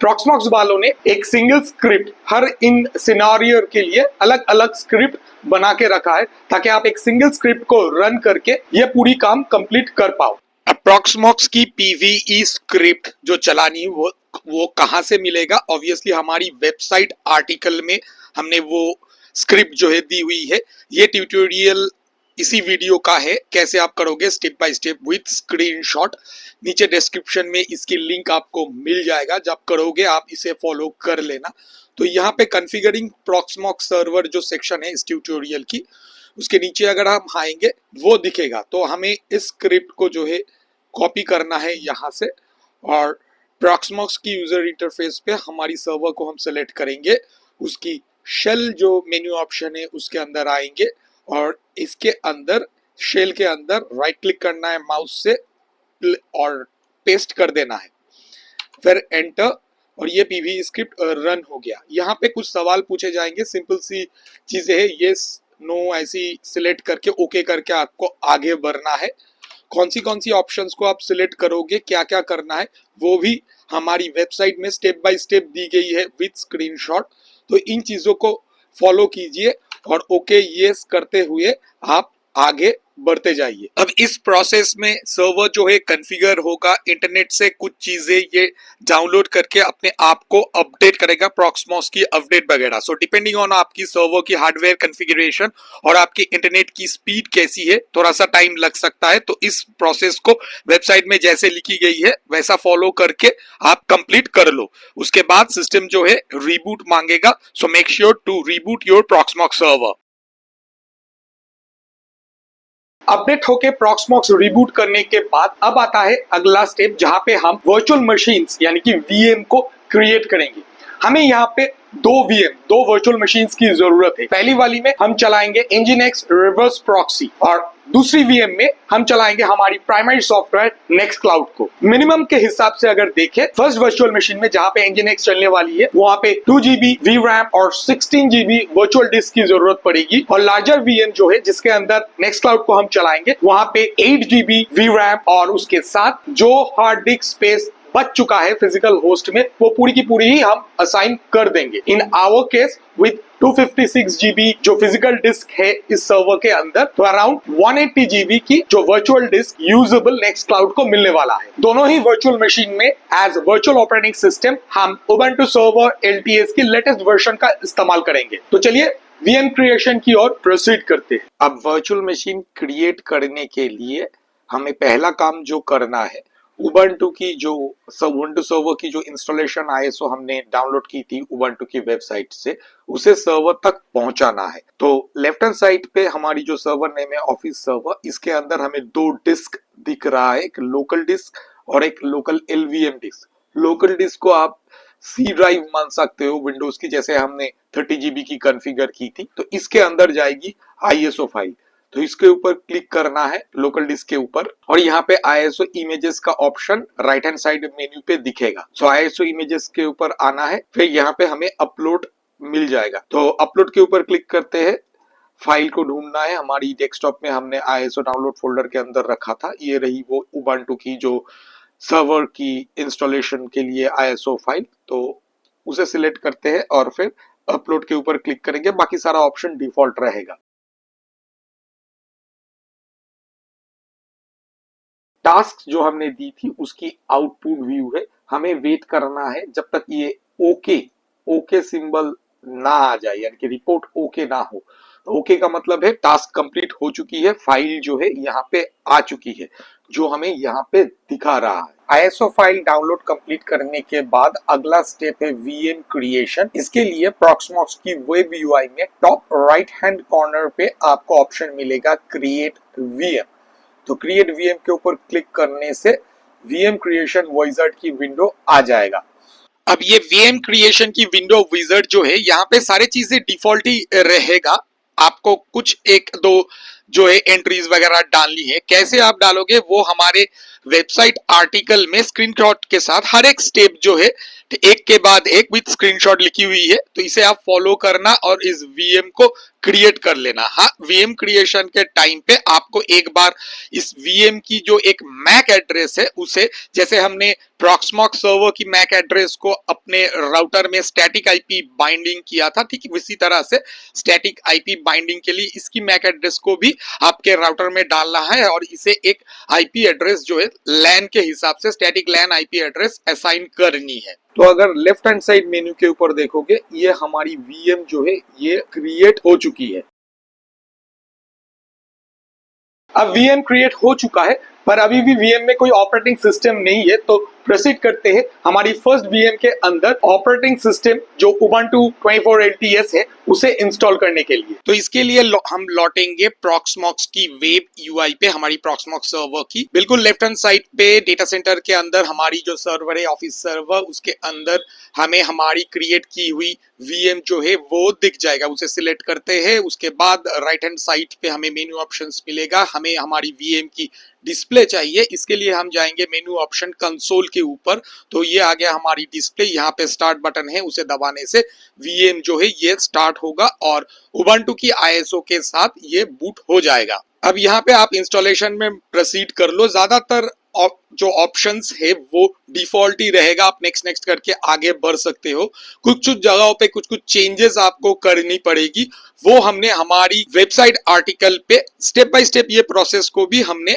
A: प्रॉक्समॉक्स वालों ने एक सिंगल स्क्रिप्ट हर इन सिनेरियो के लिए अलग अलग स्क्रिप्ट बना के रखा है, ताकि आप एक सिंगल स्क्रिप्ट को रन करके ये पूरी काम कंप्लीट कर पाओ। प्रॉक्समॉक्स की पीवीई स्क्रिप्ट जो चलानी है वो कहां से मिलेगा? ऑब्वियसली हमारी वेबसाइट आर्टिकल में हमने वो स्क्रिप्ट जो है दी हुई है। ये ट्यूटोरियल इसी वीडियो का है, कैसे आप करोगे step by step with screenshot. नीचे डिस्क्रिप्शन में इसकी लिंक आपको मिल जाएगा, जब करोगे आप इसे फॉलो कर लेना। तो यहाँ पे कॉन्फ़िगरिंग प्रॉक्समॉक्स सर्वर जो सेक्शन है इस ट्यूटोरियल की, उसके नीचे अगर हम आएंगे वो दिखेगा। तो हमें इस स्क्रिप्ट को जो है कॉपी करना है यहाँ से और प्रॉक्समॉक्स की यूजर इंटरफेस पे हमारी सर्वर को हम सेलेक्ट करेंगे। उसकी शेल जो मेन्यू ऑप्शन है उसके अंदर आएंगे और इसके अंदर शेल के अंदर राइट क्लिक करना है माउस से और पेस्ट कर देना है, फिर एंटर, और ये पीवी स्क्रिप्ट रन हो गया। यहाँ पे कुछ सवाल पूछे जाएंगे, सिंपल सी चीजें है, यस नो ऐसी सिलेक्ट करके ओके करके आपको आगे बढ़ना है। कौन सी ऑप्शंस को आप सिलेक्ट करोगे, क्या क्या करना है, वो भी हमारी वेबसाइट में स्टेप बाय स्टेप दी गई है विद स्क्रीनशॉट। तो इन चीजों को फॉलो कीजिए और ओके यस करते हुए आप आगे बढ़ते जाइए। अब इस प्रोसेस में सर्वर जो है कॉन्फ़िगर होगा, इंटरनेट से कुछ चीजें ये डाउनलोड करके अपने आप को अपडेट करेगा, प्रॉक्समॉस की अपडेट वगैरह। सो डिपेंडिंग ऑन आपकी सर्वर की हार्डवेयर कॉन्फ़िगरेशन और आपकी इंटरनेट की स्पीड कैसी है, थोड़ा सा टाइम लग सकता है। तो इस प्रोसेस को वेबसाइट में जैसे लिखी गई है वैसा फॉलो करके आप कंप्लीट कर लो। उसके बाद सिस्टम जो है रीबूट मांगेगा। So make sure to reboot your Proxmox server. Update होके प्रॉक्समॉक्स रिबूट करने के बाद अब आता है अगला स्टेप, जहां पे हम वर्चुअल मशीन्स यानी कि वीएम को क्रिएट करेंगे। हमें यहाँ पे दो वर्चुअल मशीन्स की जरूरत है। पहली वाली में हम चलाएंगे Nginx रिवर्स प्रॉक्सी और दूसरी वीएम में हम चलाएंगे हमारी प्राइमरी सॉफ्टवेयर नेक्स्ट क्लाउड को। मिनिमम के हिसाब से अगर देखें, फर्स्ट वर्चुअल मशीन में जहां पे Nginx चलने वाली है वहां पे 2 GB VRAM और 16 GB वर्चुअल डिस्क की जरूरत पड़ेगी। और लार्जर वीएम जो है जिसके अंदर नेक्स्ट क्लाउड को हम चलाएंगे वहां पे 8 GB VRAM और उसके साथ जो हार्ड डिस्क स्पेस बच चुका है फिजिकल होस्ट में वो पूरी की पूरी ही हम असाइन कर देंगे। In our case with 256 GB जो फिजिकल डिस्क है इस सर्वर के अंदर, तो अराउंड 180 GB की जो virtual disc usable next cloud को मिलने वाला है। दोनों ही वर्चुअल मशीन में एज वर्चुअल ऑपरेटिंग सिस्टम हम उबंटू सर्वर LTS की लेटेस्ट वर्जन का इस्तेमाल करेंगे। तो चलिए वीएम क्रिएशन की ओर प्रोसीड करते हैं। अब वर्चुअल मशीन क्रिएट करने के लिए हमें पहला काम जो करना है, उबंटू की जो उबंटू सर्वर की जो इंस्टॉलेशन ISO हमने डाउनलोड की थी उबंटू की वेबसाइट से, उसे सर्वर तक पहुंचाना है। तो लेफ्ट हैंड साइड पे हमारी जो सर्वर नेम है ऑफिस सर्वर, इसके अंदर हमें 2 डिस्क दिख रहा है, एक लोकल डिस्क और एक local LVM disk. Local disk को आप C ड्राइव मान सकते हो विंडोज की, जैसे हमने 30 GB की कॉन्फ़िगर की थी। तो इसके अंदर जाएगी ISO फाइल, तो इसके ऊपर क्लिक करना है लोकल डिस्क के ऊपर और यहाँ पे ISO इमेजेस का option right hand side menu पे दिखेगा। सो ISO इमेजेस के ऊपर आना है, फिर यहाँ पे हमें अपलोड मिल जाएगा। तो अपलोड के ऊपर क्लिक करते हैं, फाइल को ढूंढना है। हमारी डेस्कटॉप में हमने ISO डाउनलोड फोल्डर के अंदर रखा था, ये रही वो उबंटू की जो सर्वर की इंस्टॉलेशन के लिए ISO फाइल। तो उसे सिलेक्ट करते हैं और फिर अपलोड के ऊपर क्लिक करेंगे, बाकी सारा ऑप्शन डिफॉल्ट रहेगा। टास्क जो हमने दी थी उसकी आउटपुट व्यू है, हमें वेट करना है जब तक ये ओके सिंबल ना आ जाए, यानी कि रिपोर्ट ओके ना हो। ओके का मतलब है टास्क कंप्लीट हो चुकी है, फाइल जो है यहाँ पे आ चुकी है, जो हमें यहाँ पे दिखा रहा है। ISO फाइल डाउनलोड कंप्लीट करने के बाद अगला स्टेप है वीएम क्रिएशन। इसके लिए प्रॉक्समॉक्स की वेब यूआई में टॉप राइट हैंड कॉर्नर पे आपको ऑप्शन मिलेगा क्रिएट वीएम। तो क्रिएट वीएम के ऊपर क्लिक करने से वीएम क्रिएशन विजार्ड की विंडो आ जाएगा। अब ये वीएम क्रिएशन की विंडो विजार्ड जो है, यहाँ पे सारी चीजें डिफॉल्ट ही रहेगा। आपको कुछ एक दो जो है एंट्रीज वगैरह डालनी है। कैसे आप डालोगे वो हमारे वेबसाइट आर्टिकल में स्क्रीनशॉट के साथ हर एक स्टेप जो है एक के बाद एक विद स्क्रीनशॉट लिखी हुई है, तो इसे आप फॉलो करना और इस वीएम को क्रिएट कर लेना। हाँ, वीएम क्रिएशन के टाइम पे आपको एक बार इस वीएम की जो एक मैक एड्रेस है उसे, जैसे हमने प्रॉक्समॉक्स सर्वर की मैक एड्रेस को अपने राउटर में स्टैटिक आईपी बाइंडिंग किया था, ठीक इसी तरह से स्टैटिक आईपी बाइंडिंग के लिए इसकी मैक एड्रेस को भी आपके राउटर में डालना है और इसे एक आईपी एड्रेस जो है लैन के हिसाब से static LAN IP address assign करनी है। तो अगर लेफ्ट हैंड साइड मेन्यू के ऊपर देखोगे, ये हमारी वीएम जो है ये क्रिएट हो चुकी है। अब वीएम क्रिएट हो चुका है, पर अभी भी वीएम में कोई ऑपरेटिंग सिस्टम नहीं है। तो प्रोसीड करते हैं हमारी फर्स्ट वीएम के अंदर ऑपरेटिंग सिस्टम जो उबंटू 24 LTS है उसे इंस्टॉल करने के लिए। तो इसके लिए हम लौटेंगे प्रॉक्समॉक्स की वेब यूआई पे, हमारी प्रॉक्समॉक्स सर्वर की बिल्कुल लेफ्ट हैंड साइड पे डेटा सेंटर के अंदर हमारी जो सर्वर है ऑफिस सर्वर, उसके अंदर हमें हमारी क्रिएट की हुई वीएम जो है वो दिख जाएगा। उसे सिलेक्ट करते हैं, उसके बाद राइट हैंड साइड पे हमें मेन्यू ऑप्शंस मिलेगा। हमें हमारी वीएम की डिस्प्ले चाहिए, इसके लिए हम जाएंगे मेन्यू ऑप्शन कंसोल के ऊपर। तो ये आ गया हमारी डिस्प्ले, यहाँ पे स्टार्ट बटन है, उसे दबाने से वीएम जो है ये स्टार्ट होगा और उबंटू की ISO के साथ ये बूट हो जाएगा। अब यहाँ पे आप इंस्टॉलेशन में प्रोसीड कर लो। ज्यादातर जो ऑप्शंस है वो डिफॉल्ट ही रहेगा, आप नेक्स्ट नेक्स्ट करके आगे बढ़ सकते हो। कुछ कुछ जगहों पे कुछ कुछ चेंजेस आपको करनी पड़ेगी, वो हमने हमारी वेबसाइट आर्टिकल पे स्टेप बाय स्टेप ये प्रोसेस को भी हमने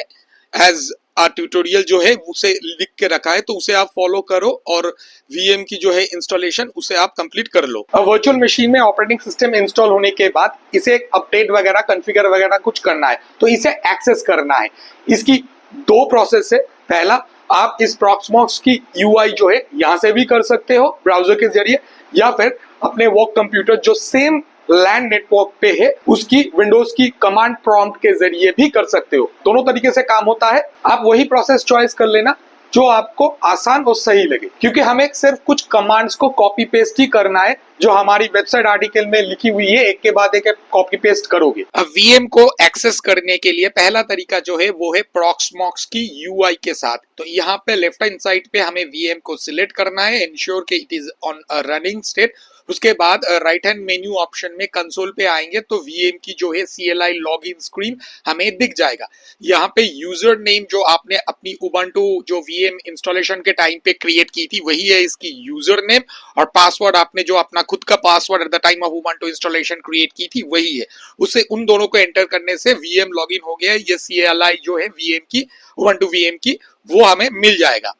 A: एज ट्यूटोरियल जो है उसे लिख के रखा है, तो उसे आप फॉलो करो और वीएम की जो है इंस्टॉलेशन उसे आप कंप्लीट कर लो। अब वर्चुअल मशीन में ऑपरेटिंग सिस्टम इंस्टॉल होने के बाद इसे अपडेट वगैरह कॉन्फ़िगर वगैरह कुछ करना है, तो इसे एक्सेस करना है। इसकी दो प्रोसेस है। पहला, आप इस प्रॉक्समॉक्स की यूआई जो है यहां से भी कर सकते हो ब्राउजर के जरिए, या फिर अपने वर्क कंप्यूटर जो सेम लैन नेटवर्क पे है उसकी विंडोज की कमांड प्रॉम्प्ट के जरिए भी कर सकते हो। दोनों तरीके से काम होता है, आप वही प्रोसेस चॉइस कर लेना जो आपको आसान और सही लगे, क्योंकि हमें सिर्फ कुछ कमांड्स को कॉपी पेस्ट ही करना है जो हमारी वेबसाइट आर्टिकल में लिखी हुई है, एक के बाद एक कॉपी पेस्ट करोगे। अब वीएम को एक्सेस करने के लिए पहला तरीका जो है वो है प्रॉक्समॉक्स की यूआई के साथ। तो यहाँ पे लेफ्ट हैंड साइड पे हमें वीएम को सिलेक्ट करना है, इंश्योर कि it is on running state. उसके बाद राइट हैंड मेन्यू ऑप्शन में कंसोल पे आएंगे तो वीएम की जो है CLI लॉगिन स्क्रीन हमें दिख जाएगा। यहाँ पे यूजर नेम जो आपने अपनी उबंटू जो वीएम इंस्टॉलेशन के टाइम पे क्रिएट की थी वही है इसकी यूजर नेम, और पासवर्ड आपने जो अपना खुद का password eight the time of Ubuntu installation create की थी वही है। उसे उन दोनों को एंटर करने से वीएम लॉगिन हो गया है। ये CLI जो है वीएम की, उबंटू वीएम की, वो हमें मिल जाएगा।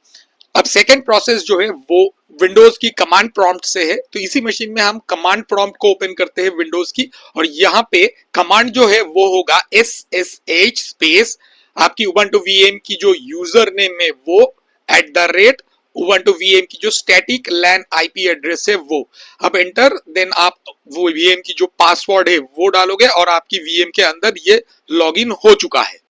A: अब सेकेंड प्रोसेस जो है वो विंडोज की कमांड प्रॉम्प्ट से है। तो इसी मशीन में हम कमांड प्रॉम्प्ट को ओपन करते हैं विंडोज की, और यहाँ पे कमांड जो है वो होगा SSH स्पेस आपकी उबंटू वीएम की जो यूजर नेम है वो @ उबंटू वीएम की जो स्टैटिक लैन आईपी एड्रेस है वो। अब एंटर, देन आप वो वीएम की जो पासवर्ड है वो डालोगे और आपकी वीएम के अंदर ये लॉगिन हो चुका है।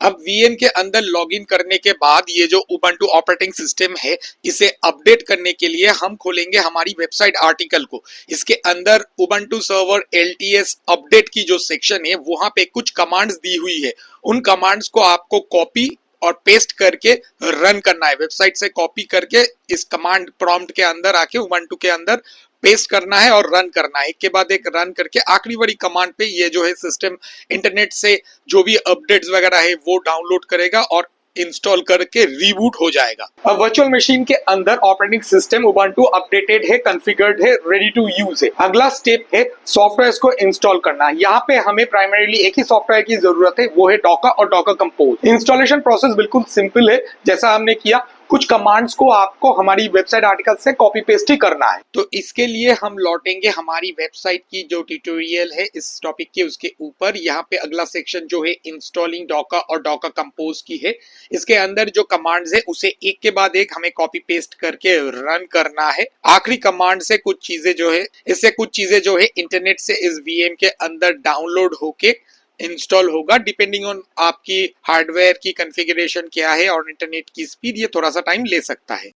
A: अब वीएम के अंदर लॉगिन करने के बाद ये जो उबंटू ऑपरेटिंग सिस्टम है इसे अपडेट करने के लिए हम खोलेंगे हमारी वेबसाइट आर्टिकल को। इसके अंदर उबंटू सर्वर LTS अपडेट की जो सेक्शन है वहां पे कुछ कमांड्स दी हुई है। उन कमांड्स को आपको कॉपी और पेस्ट करके रन करना है। वेबसाइट से कॉपी करके इस कमांड प्रॉम्प्ट के अंदर आके उबंटू के अंदर पेस्ट करना है और रन करना है। एक के बाद एक रन करके आखिरी वाली कमांड पे ये जो है सिस्टम इंटरनेट से जो भी अपडेट्स वगैरह है वो डाउनलोड करेगा और इंस्टॉल करके रीबूट हो जाएगा। अब वर्चुअल मशीन के अंदर ऑपरेटिंग सिस्टम उबंटू अपडेटेड है, कॉन्फ़िगर्ड है, रेडी टू यूज है। अगला स्टेप है सॉफ्टवेयर को इंस्टॉल करना। यहाँ पे हमें प्राइमरीली एक ही सॉफ्टवेयर की जरूरत है, वो है डॉकर और डॉकर कंपोज। इंस्टॉलेशन प्रोसेस बिल्कुल सिंपल है, जैसा हमने किया कुछ कमांड्स को आपको हमारी वेबसाइट आर्टिकल से कॉपी पेस्ट ही करना है। तो इसके लिए हम लौटेंगे हमारी वेबसाइट की जो ट्यूटोरियल है इस टॉपिक के उसके ऊपर। यहाँ पे अगला सेक्शन जो है इंस्टॉलिंग डॉकर और डॉकर कंपोज की है। इसके अंदर जो कमांड्स है उसे एक के बाद एक हमें कॉपी पेस्ट करके रन करना है। आखिरी कमांड से कुछ चीजें जो है इससे कुछ चीजें जो है इंटरनेट से इस वीएम के अंदर डाउनलोड होके इंस्टॉल होगा। डिपेंडिंग ऑन आपकी हार्डवेयर की कॉन्फ़िगरेशन क्या है और इंटरनेट की स्पीड, ये थोड़ा सा टाइम ले सकता है।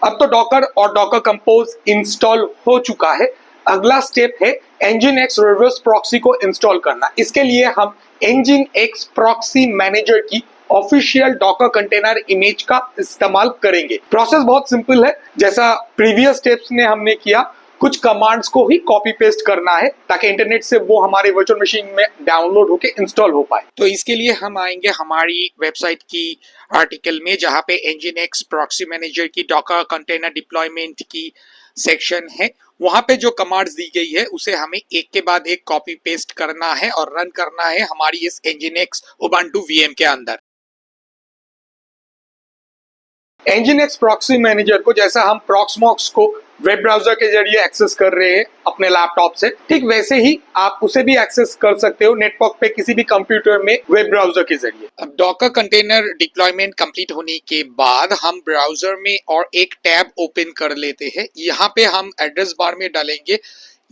A: अब तो डॉकर और डॉकर कंपोज इंस्टॉल हो चुका है। अगला स्टेप है Nginx रिवर्स प्रॉक्सी को इंस्टॉल करना। इसके लिए हम Nginx प्रॉक्सी मैनेजर की ऑफिशियल डॉकर कंटेनर इमेज का इस्तेमाल करेंगे। प्रोसेस बहुत सिंपल है, जैसा प्रीवियस स्टेप्स में हमने किया। कुछ कमांड्स को ही कॉपी पेस्ट करना है ताकि इंटरनेट से वो हमारे वर्चुअल मशीन में डाउनलोड होके इंस्टॉल हो पाए। तो इसके लिए हम आएंगे हमारी वेबसाइट की आर्टिकल में, जहां पे Nginx प्रॉक्सी मैनेजर की डॉकर कंटेनर डिप्लॉयमेंट की सेक्शन है। वहां पे जो कमांड्स दी गई है उसे हमें एक के बाद एक कॉपी पेस्ट करना है और रन करना है हमारी इस Nginx उबंटू वीएम के अंदर। Nginx प्रॉक्सी मैनेजर को जैसा हम प्रॉक्समॉक्स को वेब ब्राउजर के जरिए एक्सेस कर रहे हैं अपने लैपटॉप से, ठीक वैसे ही आप उसे भी एक्सेस कर सकते हो नेटवर्क पे किसी भी कंप्यूटर में वेब ब्राउजर के जरिए। अब डॉकर कंटेनर डिप्लॉयमेंट कंप्लीट होने के बाद हम ब्राउजर में और एक टैब ओपन कर लेते हैं। यहाँ पे हम एड्रेस बार में डालेंगे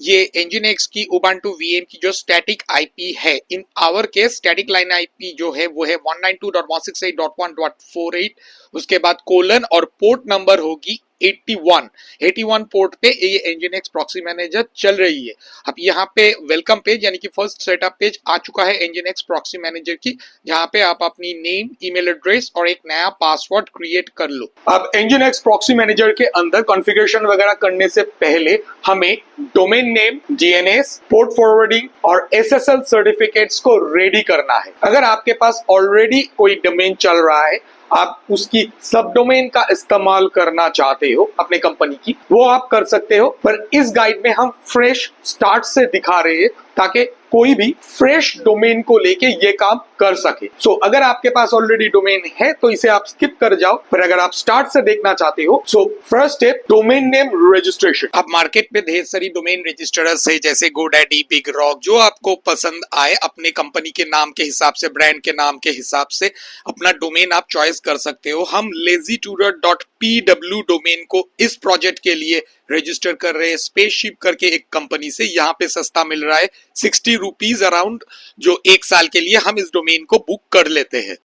A: ये Nginx की उबंटू वीएम की जो स्टैटिक आईपी है। In our case static line IP जो है वो है 192.168.1.48, उसके बाद कोलन और पोर्ट नंबर होगी 81 पोर्ट पे ये Nginx प्रॉक्सी मैनेजर चल रही है। अब यहाँ पे वेलकम पेज यानी कि फर्स्ट सेटअप पेज आ चुका है Nginx प्रॉक्सी मैनेजर की, जहाँ पे आप अपनी नेम, ईमेल एड्रेस और एक नया पासवर्ड क्रिएट कर लो। अब Nginx प्रॉक्सी मैनेजर के अंदर कॉन्फ़िगरेशन वगैरह करने से पहले हमें domain name, DNS, port forwarding और SSL सर्टिफिकेट्स को रेडी करना है। अगर आपके पास ऑलरेडी कोई डोमेन चल रहा है, आप उसकी सब डोमेन का इस्तेमाल करना चाहते हो अपने कंपनी की, वो आप कर सकते हो, पर इस गाइड में हम फ्रेश स्टार्ट से दिखा रहे हैं ताकि कोई भी फ्रेश डोमेन को लेके ये काम कर सके। सो अगर आपके पास ऑलरेडी डोमेन है तो इसे आप स्किप कर जाओ, पर अगर आप स्टार्ट से देखना चाहते हो, so first step domain name registration. अब मार्केट पे ढेर सारी डोमेन रजिस्ट्रर्स है, जैसे GoDaddy, BigRock, जो आपको पसंद आए अपने कंपनी के नाम के हिसाब से, ब्रांड के नाम के हिसाब से अपना डोमेन आप चॉइस कर सकते हो। हम lazytourer.pw डोमेन को इस प्रोजेक्ट के लिए रजिस्टर कर रहे हैं, स्पेसशिप करके एक कंपनी से। यहाँ पे सस्ता मिल रहा है, 60 रुपीज अराउंड, जो 1 साल के लिए हम इस डोमेन को बुक कर लेते हैं।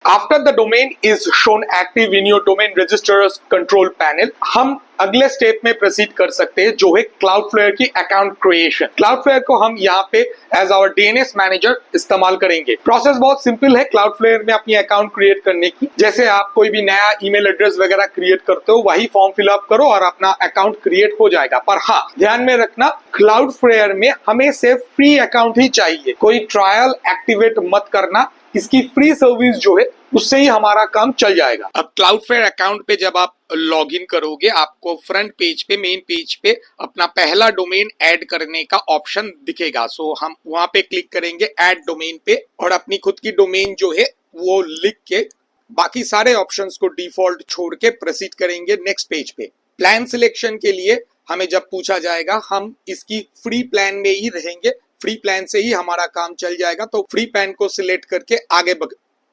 A: After the domain is shown active in your domain registrar's control panel, हम अगले स्टेप में प्रोसीड कर सकते हैं, जो है Cloudflare की अकाउंट क्रिएशन। Cloudflare को हम यहाँ पे एज आवर DNS मैनेजर इस्तेमाल करेंगे। प्रोसेस बहुत सिंपल है Cloudflare में अपनी अकाउंट क्रिएट करने की। जैसे आप कोई भी नया ईमेल एड्रेस वगैरह क्रिएट करते हो, वही फॉर्म फिलअप करो और अपना अकाउंट क्रिएट हो जाएगा। पर हाँ, ध्यान में रखना, Cloudflare में हमें सिर्फ फ्री अकाउंट ही चाहिए, कोई ट्रायल एक्टिवेट मत करना। इसकी फ्री सर्विस जो है उससे ही हमारा काम चल जाएगा। अब Cloudflare अकाउंट पे जब आप लॉग इन करोगे, आपको फ्रंट पेज पे, मेन पेज पे अपना पहला डोमेन ऐड करने का ऑप्शन दिखेगा। सो हम वहां पे क्लिक करेंगे ऐड डोमेन पे और अपनी खुद की डोमेन जो है वो लिख के बाकी सारे ऑप्शंस को डिफॉल्ट छोड़ के प्रोसीड करेंगे नेक्स्ट पेज पे। प्लान सिलेक्शन के लिए हमें जब पूछा जाएगा, हम इसकी फ्री प्लान में ही रहेंगे, फ्री प्लान से ही हमारा काम चल जाएगा। तो फ्री प्लान को सिलेक्ट करके आगे बढ़।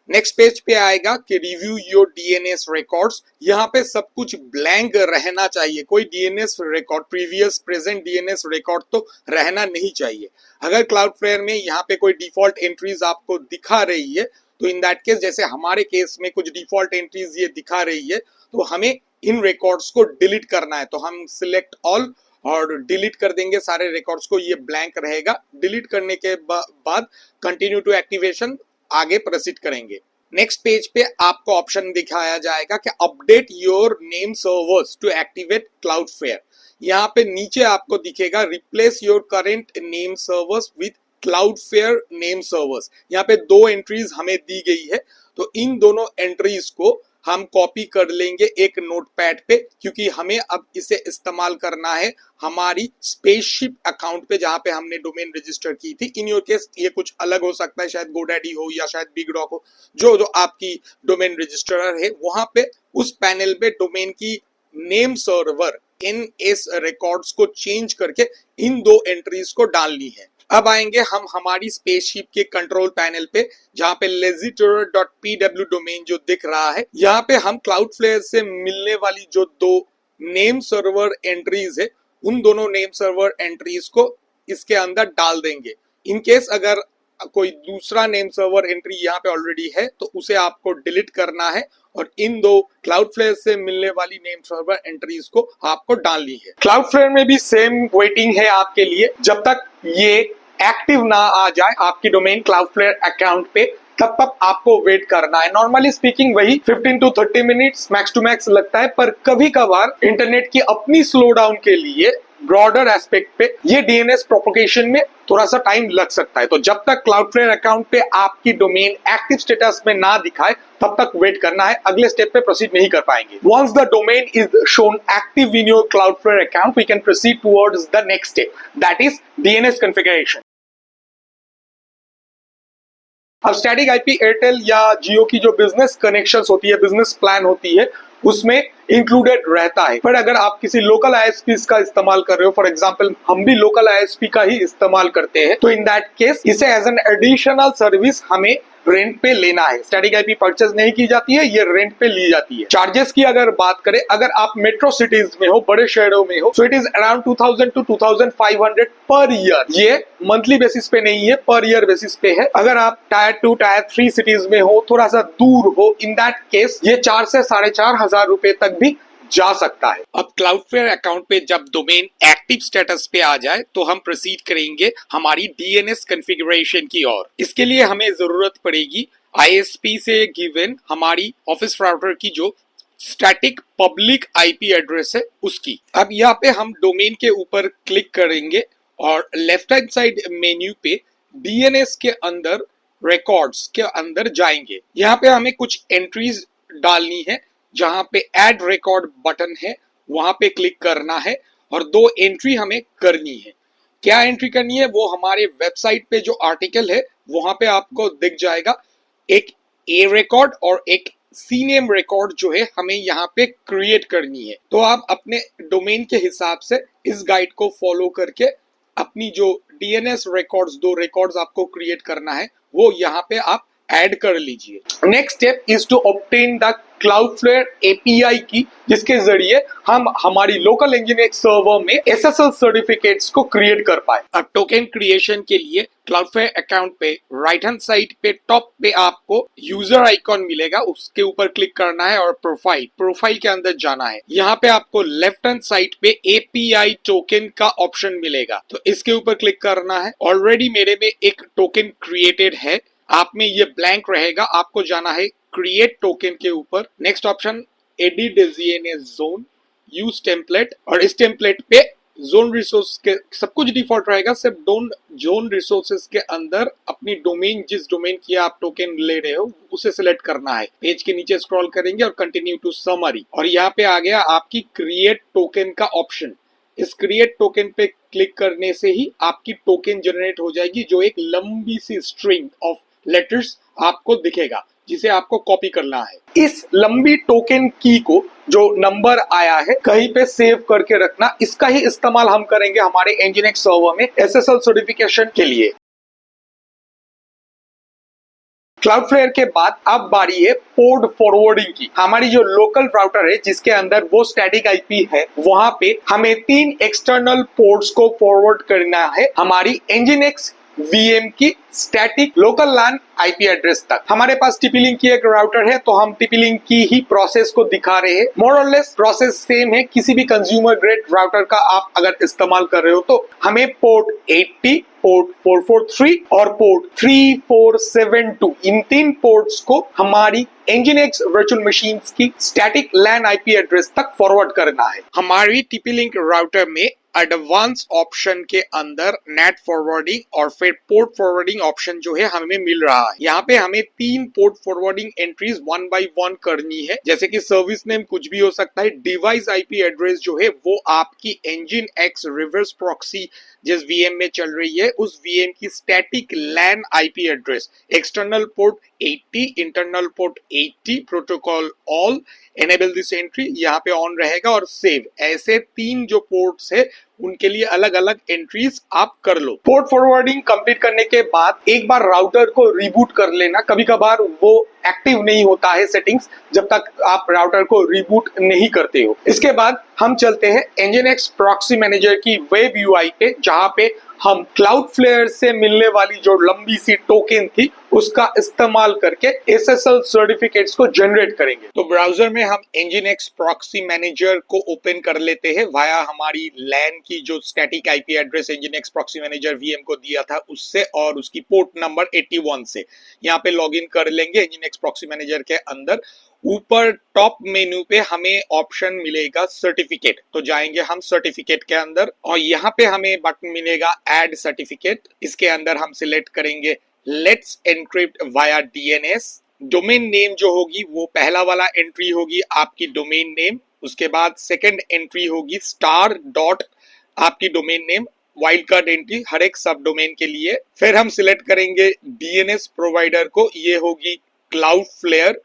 A: नेक्स्ट पेज पे आएगा कि रिव्यू योर DNS रिकॉर्ड्स। यहाँ पे सब कुछ ब्लैंक रहना चाहिए, कोई DNS record, previous present DNS record तो रहना नहीं चाहिए। अगर Cloudflare में यहाँ पे कोई डिफॉल्ट एंट्रीज आपको दिखा रही है, तो इन दैट केस, जैसे हमारे केस में कुछ डिफॉल्ट एंट्रीज ये दिखा रही है, तो हमें इन रिकॉर्ड्स को डिलीट करना है। तो हम सिलेक्ट ऑल और डिलीट कर देंगे सारे रिकॉर्ड्स को, ये ब्लैंक रहेगा। डिलीट करने के बाद कंटिन्यू टू एक्टिवेशन आगे प्रोसीड करेंगे। नेक्स्ट पेज पे आपको ऑप्शन दिखाया जाएगा कि update your name servers to activate Cloudflare। यहाँ पे नीचे आपको दिखेगा replace your current name servers with Cloudflare name servers. यहाँ पे 2 एंट्रीज हमें दी गई है, तो इन दोनों एंट्रीज को हम कॉपी कर लेंगे एक नोटपैड पे, क्योंकि हमें अब इसे इस्तेमाल करना है हमारी स्पेसशिप अकाउंट पे, जहां पे हमने डोमेन रजिस्टर की थी। इन योर केस ये कुछ अलग हो सकता है, शायद GoDaddy हो या शायद BigRock हो, जो आपकी डोमेन रजिस्ट्रार है, वहां पे उस पैनल पे डोमेन की नेम सर्वर NS रिकॉर्ड्स को चेंज करके इन 2 एंट्रीज को डालनी है। अब आएंगे हम हमारी स्पेसशिप के कंट्रोल पैनल पे, जहां पे lazytourer.pw डोमेन जो दिख रहा है, यहाँ पे हम Cloudflare से मिलने वाली जो 2 नेम सर्वर एंट्रीज है, उन दोनों नेम सर्वर एंट्रीज को इसके अंदर डाल देंगे। इन केस अगर कोई दूसरा नेम सर्वर एंट्री यहाँ पे ऑलरेडी है, तो उसे आपको डिलीट करना है और इन 2 Cloudflare से मिलने वाली नेम सर्वर एंट्रीज को आपको डालनी है। Cloudflare में भी सेम वेटिंग है आपके लिए, जब तक ये एक्टिव ना आ जाए आपकी डोमेन Cloudflare अकाउंट पे, तब तक आपको वेट करना है। नॉर्मली स्पीकिंग वही 15 to 30 minutes max to max लगता है, पर कभी कभार इंटरनेट की अपनी स्लो डाउन के लिए ब्रॉडर एस्पेक्ट पे ये DNS प्रोपगेशन में थोड़ा सा टाइम लग सकता है। तो जब तक Cloudflare अकाउंट पे आपकी डोमेन एक्टिव स्टेटस में ना दिखाए, तब तक वेट करना है, अगले स्टेप पे प्रोसीड नहीं कर पाएंगे। Once the domain is shown active in your Cloudflare account, we can proceed towards the next step, that is DNS configuration. अब स्टैटिक आईपी एयरटेल या जियो की जो बिजनेस कनेक्शंस होती है, बिजनेस प्लान होती है, उसमें इंक्लूडेड रहता है। पर अगर आप किसी लोकल ISPs का इस्तेमाल कर रहे हो, फॉर एग्जांपल हम भी लोकल ISP का ही इस्तेमाल करते हैं, तो इन दैट केस इसे एज एन एडिशनल सर्विस हमें रेंट पे लेना है। स्टैटिक आईपी परचेज नहीं की जाती है, ये रेंट पे ली जाती है। चार्जेस की अगर बात करें, अगर आप मेट्रो सिटीज में हो, बड़े शहरों में हो, so it is around 2000 to 2500 per year. ये मंथली बेसिस पे नहीं है, पर ईयर बेसिस पे है। अगर आप टायर 2 टायर 3 सिटीज में हो, थोड़ा सा दूर हो, इन दैट केस ये 4 से 4500 रुपए तक भी जा सकता है। अब क्लाउडफ्लेयर अकाउंट पे जब डोमेन एक्टिव स्टेटस पे आ जाए तो हम प्रोसीड करेंगे हमारी डीएनएस कॉन्फ़िगरेशन की ओर। इसके लिए हमें जरूरत पड़ेगी आईएसपी से गिवन हमारी ऑफिस राउटर की जो स्टैटिक पब्लिक आईपी एड्रेस है उसकी। अब यहाँ पे हम डोमेन के ऊपर क्लिक करेंगे और लेफ्ट हैंड साइड मेन्यू पे डीएनएस के अंदर रिकॉर्ड्स के अंदर जाएंगे। यहाँ पे हमें कुछ एंट्रीज डालनी है। जहां पे ऐड रिकॉर्ड बटन है वहां पे क्लिक करना है और 2 एंट्री हमें करनी है। क्या एंट्री करनी है वो हमारे वेबसाइट पे जो आर्टिकल है वहां पे आपको दिख जाएगा। एक ए रिकॉर्ड और एक सी नेम रिकॉर्ड जो है हमें यहाँ पे क्रिएट करनी है। तो आप अपने डोमेन के हिसाब से इस गाइड को फॉलो करके अपनी जो डीएनएस रिकॉर्ड्स 2 रिकॉर्ड्स आपको क्रिएट करना है वो यहाँ पे आप ऐड कर लीजिए। Next step is to obtain the Cloudflare API key, जिसके जरिए हम हमारी लोकल एनजीएक्स सर्वर में एसएसएल सर्टिफिकेट्स को क्रिएट कर पाए। अब टोकन क्रिएशन के लिए क्लाउडफ्लेयर अकाउंट पे राइट हैंड साइड पे टॉप पे आपको यूजर आइकॉन मिलेगा, उसके ऊपर क्लिक करना है और प्रोफाइल के अंदर जाना है। यहाँ पे आपको लेफ्ट हैंड साइड पे एपीआई टोकन का ऑप्शन मिलेगा, तो इसके ऊपर क्लिक करना है। ऑलरेडी मेरे में एक टोकन क्रिएटेड है, आप में ये ब्लैंक रहेगा, आपको जाना है क्रिएट टोकन के ऊपर। Next option edit DNS zone, use template, और इस टेम्पलेट पे जोन रिसोर्स के सब कुछ डिफॉल्ट रहेगा, सिर्फ जोन रिसोर्सेस के अंदर अपनी डोमेन, जिस डोमेन की आप टोकन ले रहे हो उसे सिलेक्ट करना है। पेज के नीचे स्क्रॉल करेंगे और कंटिन्यू टू समरी, और यहाँ पे आ गया आपकी क्रिएट टोकन का ऑप्शन। इस क्रिएट टोकन पे क्लिक करने से ही आपकी टोकन जनरेट हो जाएगी, जो एक लंबी सी स्ट्रिंग ऑफ लेटर्स आपको दिखेगा जिसे आपको कॉपी करना है। इस लंबी टोकन की को जो नंबर आया है कहीं पे सेव करके रखना, इसका ही इस्तेमाल हम करेंगे हमारे एनजीएक्स सर्वर में एसएसएल सर्टिफिकेशन के लिए। क्लाउडफ्लेयर के बाद अब बारी है पोर्ट फॉरवर्डिंग की। हमारी जो लोकल राउटर है जिसके अंदर वो स्टैटिक आईपी है, वहां पे हमें 3 एक्सटर्नल पोर्ट्स को फॉरवर्ड करना है हमारी एनजीएक्स वीएम की स्टैटिक लोकल लैन आईपी एड्रेस तक। हमारे पास टीपी-लिंक की एक राउटर है, तो हम टीपी-लिंक की ही प्रोसेस को दिखा रहे हैं। मोर और लेस प्रोसेस सेम है। किसी भी कंज्यूमर ग्रेड राउटर का आप अगर इस्तेमाल कर रहे हो तो हमें पोर्ट 80, पोर्ट 443 और पोर्ट 3472, इन 3 पोर्ट्स को हमारी एनजीएक्स वर्चुअल मशीन्स की स्टैटिक लैन आईपी एड्रेस तक फॉरवर्ड करना है। हमारी टीपी-लिंक राउटर में एडवांस ऑप्शन के अंदर नेट फॉरवर्डिंग और फिर पोर्ट फॉरवर्डिंग ऑप्शन जो है हमें मिल रहा है। यहाँ पे हमें 3 पोर्ट फॉरवर्डिंग एंट्रीज 1 by 1 करनी है, जैसे कि सर्विस नेम कुछ भी हो सकता है। डिवाइस आईपी एड्रेस जो है वो आपकी एनजीएक्स रिवर्स प्रॉक्सी जिस वीएम में चल रही है उस वीएम की static LAN IP address. External port 80, internal port 80, protocol all, enable this entry यहाँ पे ऑन रहेगा और सेव। ऐसे 3 जो पोर्ट्स है उनके लिए अलग अलग एंट्रीज आप कर लो। पोर्ट फॉरवर्डिंग कंप्लीट करने के बाद एक बार राउटर को रिबूट कर लेना। कभी कभार वो एक्टिव नहीं होता है सेटिंग्स जब तक आप राउटर को रिबूट नहीं करते हो। इसके बाद हम चलते हैं एनजीएक्स प्रॉक्सी मैनेजर की वेब यूआई पे, जहां पे हम क्लाउडफ्लेयर से मिलने वाली जो लंबी सी टोकन थी उसका इस्तेमाल करके एसएसएल सर्टिफिकेट्स को जनरेट करेंगे। तो ब्राउजर में हम एनजीएक्स प्रॉक्सी मैनेजर को ओपन कर लेते हैं वाया हमारी लैन की जो static IP address nginx proxy manager VM को दिया था उससे और उसकी पोर्ट नंबर 81 से। यहाँ पे लॉगिन कर लेंगे एनजीएक्स प्रॉक्सी मैनेजर के अंदर। ऊपर टॉप मेन्यू पे हमें ऑप्शन मिलेगा सर्टिफिकेट, तो जाएंगे हम सर्टिफिकेट के अंदर और यहाँ पे हमें बटन मिलेगा ऐड सर्टिफिकेट। इसके अंदर हम सिलेक्ट करेंगे let's encrypt via DNS. Domain name जो होगी वो पहला वाला एंट्री होगी आपकी डोमेन नेम, उसके बाद सेकंड एंट्री होगी स्टार डॉट आपकी domain name, wildcard entry हर एक सब डोमेन के लिए। फिर हम सिलेक्ट करेंगे डीएनएस प्रोवाइडर को, ये होगी क्लाउडफ्लेयर,